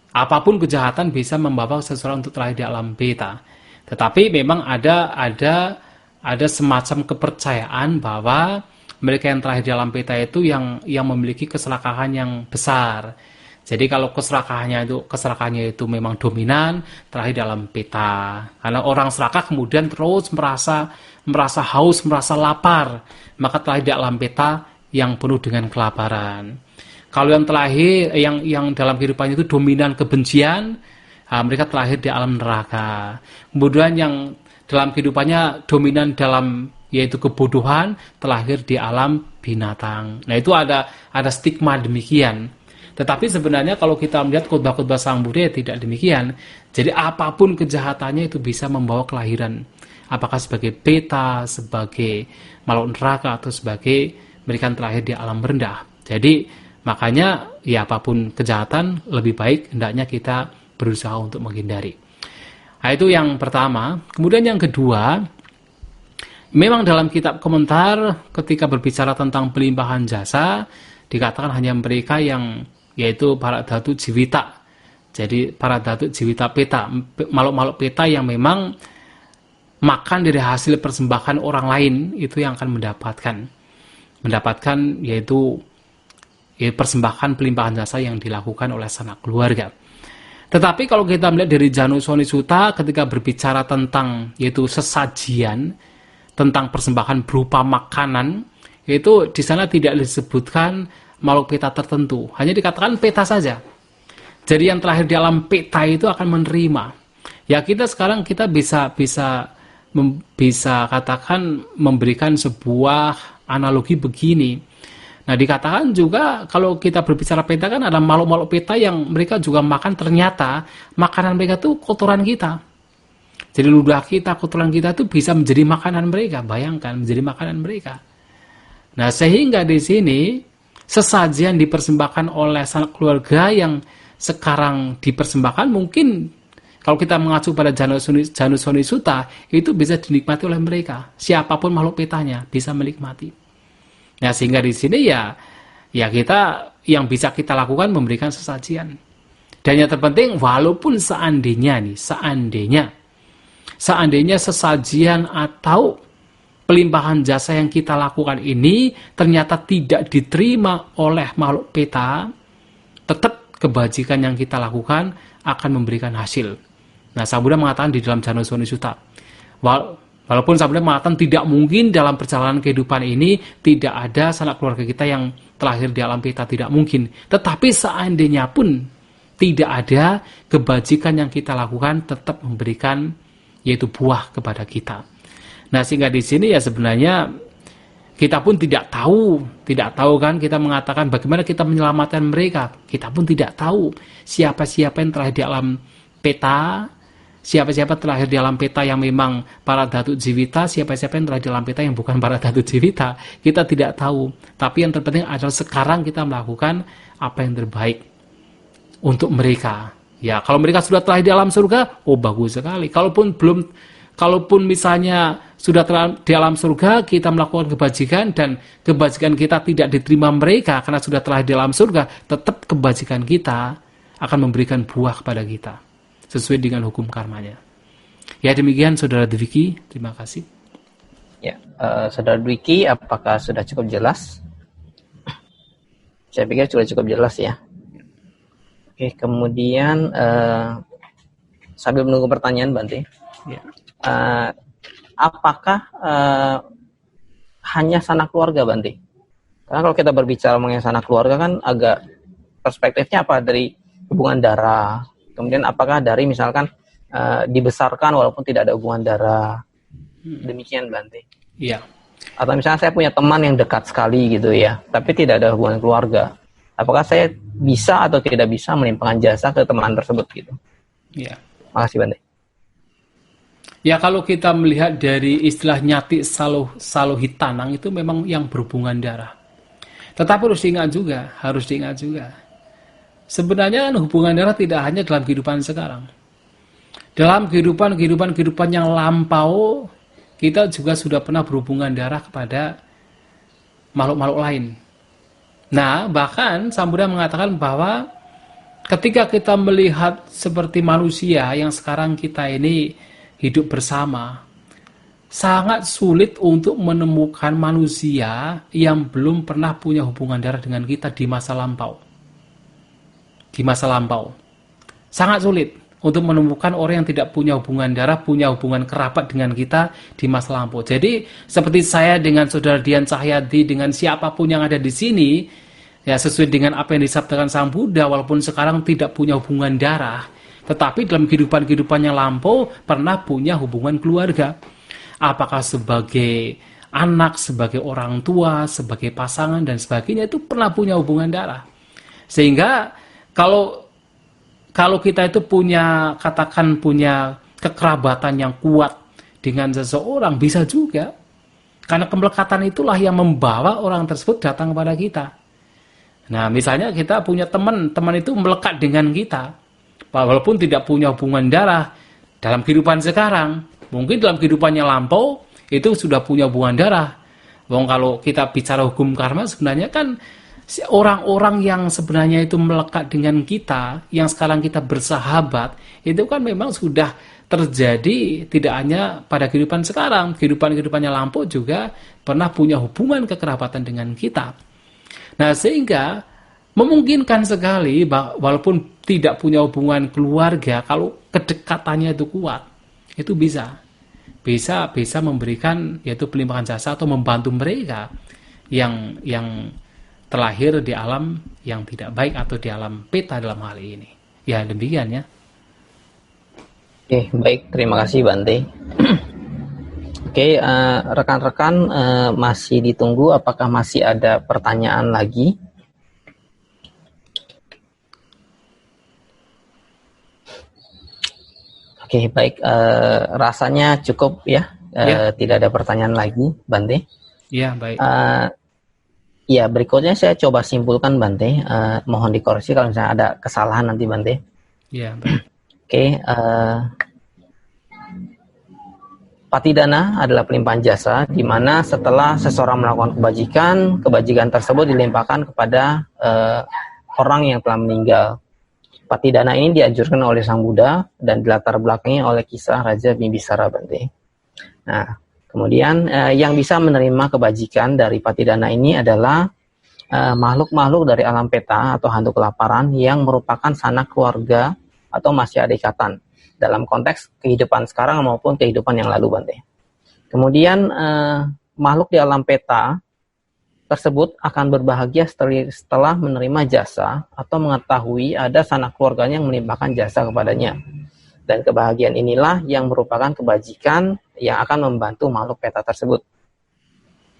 Apapun kejahatan bisa membawa seseorang untuk terlahir di alam peta. Tetapi memang ada semacam kepercayaan bahwa mereka yang terlahir di alam peta itu yang memiliki keserakahan yang besar. Jadi kalau keserakahannya itu memang dominan, terlahir di alam peta. Karena orang serakah kemudian terus merasa haus, merasa lapar, maka terlahir di alam peta yang penuh dengan kelaparan. Kalau yang terlahir yang dalam kehidupannya itu dominan kebencian, mereka terlahir di alam neraka. Kemudian yang dalam kehidupannya dominan dalam yaitu kebodohan, terlahir di alam binatang. Nah, itu ada stigma demikian. Tetapi sebenarnya kalau kita melihat khotbah-khotbah Sang Buddha, tidak demikian. Jadi apapun kejahatannya itu bisa membawa kelahiran. Apakah sebagai peta, sebagai makhluk neraka, atau sebagai mereka terlahir di alam rendah. Jadi makanya ya apapun kejahatan, lebih baik hendaknya kita berusaha untuk menghindari. Nah, itu yang pertama. Kemudian yang kedua, memang dalam kitab komentar ketika berbicara tentang pelimpahan jasa, dikatakan hanya mereka yang yaitu para dhatu jiwita. Jadi para dhatu jiwita peta, makhluk-makhluk peta yang memang makan dari hasil persembahan orang lain, itu yang akan mendapatkan yaitu persembahan pelimpahan jasa yang dilakukan oleh sanak keluarga. Tetapi kalau kita melihat dari Janu Soni Sutta ketika berbicara tentang yaitu sesajian, tentang persembahan berupa makanan, yaitu di sana tidak disebutkan makhluk peta tertentu, hanya dikatakan peta saja. Jadi yang terlahir di alam peta itu akan menerima. Ya kita bisa katakan memberikan sebuah analogi begini. Nah, dikatakan juga kalau kita berbicara peta kan ada makhluk-makhluk peta yang mereka juga makan, ternyata makanan mereka itu kotoran kita. Jadi ludah kita, kotoran kita itu bisa menjadi makanan mereka. Bayangkan, menjadi makanan mereka. Nah, sehingga di sini sesajian dipersembahkan oleh sanak keluarga yang sekarang dipersembahkan mungkin kalau kita mengacu pada Janusoni Sutta, itu bisa dinikmati oleh mereka. Siapapun makhluk petanya bisa menikmati. Nah, sehingga di sini ya kita yang bisa kita lakukan memberikan sesajian. Dan yang terpenting, walaupun seandainya sesajian atau pelimpahan jasa yang kita lakukan ini ternyata tidak diterima oleh makhluk peta, tetap kebajikan yang kita lakukan akan memberikan hasil. Nah, Sang Buddha mengatakan di dalam Janusoni Sutta, walaupun Sang Buddha mengatakan tidak mungkin dalam perjalanan kehidupan ini tidak ada sanak keluarga kita yang terlahir di alam peta, tidak mungkin. Tetapi seandainya pun tidak ada, kebajikan yang kita lakukan tetap memberikan yaitu buah kepada kita. Nah, sehingga di sini ya sebenarnya kita pun tidak tahu kan, kita mengatakan bagaimana kita menyelamatkan mereka. Kita pun tidak tahu siapa-siapa yang terlahir di alam peta, siapa-siapa terlahir di alam peta yang memang para dhatu jivita, siapa-siapa yang terlahir di alam peta yang bukan para dhatu jivita. Kita tidak tahu. Tapi yang terpenting adalah sekarang kita melakukan apa yang terbaik untuk mereka. Ya, kalau mereka sudah terlahir di alam surga, oh bagus sekali. Kalaupun misalnya sudah di alam surga, kita melakukan kebajikan dan kebajikan kita tidak diterima mereka karena sudah terlahir di alam surga, tetap kebajikan kita akan memberikan buah kepada kita sesuai dengan hukum karmanya. Ya, demikian Saudara Dwiki, terima kasih. Ya, Saudara Dwiki, apakah sudah cukup jelas? Saya pikir sudah cukup jelas ya. Oke, kemudian sambil menunggu pertanyaan Bante, Ya. Apakah hanya sanak keluarga Bante? Karena kalau kita berbicara mengenai sanak keluarga kan agak perspektifnya apa dari hubungan darah. Kemudian apakah dari misalkan dibesarkan walaupun tidak ada hubungan darah. Demikian Bante. Iya. Atau misalnya saya punya teman yang dekat sekali gitu ya, tapi tidak ada hubungan keluarga. Apakah saya bisa atau tidak bisa melimpahkan jasa ke teman tersebut gitu? Iya. Makasih Bante. Ya, kalau kita melihat dari istilah nyati saluhitanang itu memang yang berhubungan darah. Tetapi harus diingat juga. Sebenarnya hubungan darah tidak hanya dalam kehidupan sekarang. Dalam kehidupan yang lampau, kita juga sudah pernah berhubungan darah kepada makhluk-makhluk lain. Nah, bahkan Sang Buddha mengatakan bahwa ketika kita melihat seperti manusia yang sekarang kita ini hidup bersama, sangat sulit untuk menemukan manusia yang belum pernah punya hubungan darah dengan kita di masa lampau. Sangat sulit untuk menemukan orang yang tidak punya hubungan darah, punya hubungan kerabat dengan kita di masa lampau. Jadi, seperti saya dengan Saudara Dian Cahyadi, dengan siapapun yang ada di sini, ya sesuai dengan apa yang disabdakan Sang Buddha, walaupun sekarang tidak punya hubungan darah, tetapi dalam kehidupan yang lampau pernah punya hubungan keluarga. Apakah sebagai anak, sebagai orang tua, sebagai pasangan, dan sebagainya, itu pernah punya hubungan darah. Sehingga kalau kita itu punya kekerabatan yang kuat dengan seseorang, bisa juga. Karena kemelekatan itulah yang membawa orang tersebut datang kepada kita. Nah, misalnya kita punya teman itu melekat dengan kita, walaupun tidak punya hubungan darah dalam kehidupan sekarang, mungkin dalam kehidupannya lampau itu sudah punya hubungan darah. Kalau kita bicara hukum karma, sebenarnya kan orang-orang yang sebenarnya itu melekat dengan kita, yang sekarang kita bersahabat, itu kan memang sudah terjadi tidak hanya pada kehidupan sekarang, kehidupannya lampau juga pernah punya hubungan kekerabatan dengan kita. Nah, sehingga memungkinkan sekali walaupun tidak punya hubungan keluarga, kalau kedekatannya itu kuat, itu bisa memberikan yaitu pelimpahan jasa atau membantu mereka yang terlahir di alam yang tidak baik atau di alam peta dalam hal ini. Ya, demikian ya. Oke, baik, terima kasih Bante. Oke, rekan-rekan masih ditunggu, apakah masih ada pertanyaan lagi? Oke, baik. Rasanya cukup ya. Ya, Tidak ada pertanyaan lagi, Bante. ya baik. Ya, berikutnya saya coba simpulkan, Bante. Mohon dikoreksi kalau misalnya ada kesalahan nanti, Bante. Ya, baik. Oke, patidana adalah pelimpahan jasa, di mana setelah seseorang melakukan kebajikan tersebut dilimpahkan kepada orang yang telah meninggal. Patidana ini dianjurkan oleh Sang Buddha dan dilatar belakangi oleh kisah Raja Bimbisara, Bante. Nah, kemudian yang bisa menerima kebajikan dari patidana ini adalah makhluk-makhluk dari alam peta atau hantu kelaparan yang merupakan sanak keluarga atau masih ada ikatan dalam konteks kehidupan sekarang maupun kehidupan yang lalu, Bante. Kemudian makhluk di alam peta tersebut akan berbahagia setelah menerima jasa atau mengetahui ada sanak keluarganya yang melimpahkan jasa kepadanya. Dan kebahagiaan inilah yang merupakan kebajikan yang akan membantu makhluk peta tersebut.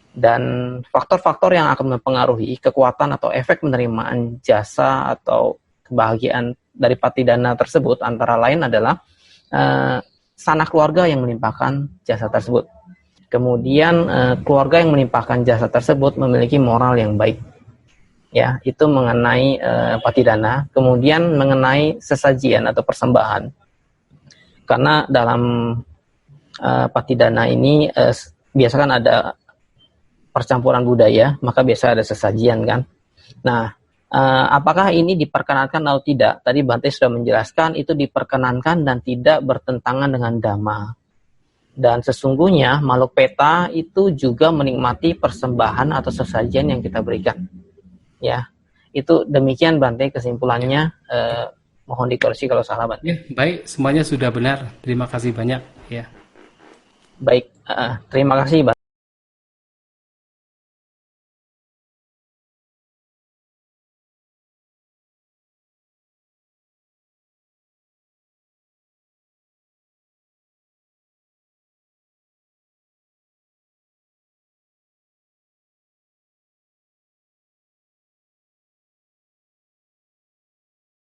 Dan faktor-faktor yang akan mempengaruhi kekuatan atau efek penerimaan jasa atau kebahagiaan dari patidana tersebut antara lain adalah sanak keluarga yang melimpahkan jasa tersebut. Kemudian keluarga yang melimpahkan jasa tersebut memiliki moral yang baik. Ya, itu mengenai patidana. Kemudian mengenai sesajian atau persembahan. Karena dalam patidana ini biasa kan ada percampuran budaya, maka biasa ada sesajian kan. Nah, apakah ini diperkenankan atau tidak? Tadi Bante sudah menjelaskan itu diperkenankan dan tidak bertentangan dengan dhamma. Dan sesungguhnya makhluk peta itu juga menikmati persembahan atau sesajian yang kita berikan. Ya, itu demikian Bante kesimpulannya. Mohon dikoreksi kalau salah, Bante. Ya, baik, semuanya sudah benar. Terima kasih banyak. Ya. Baik, terima kasih, Bante.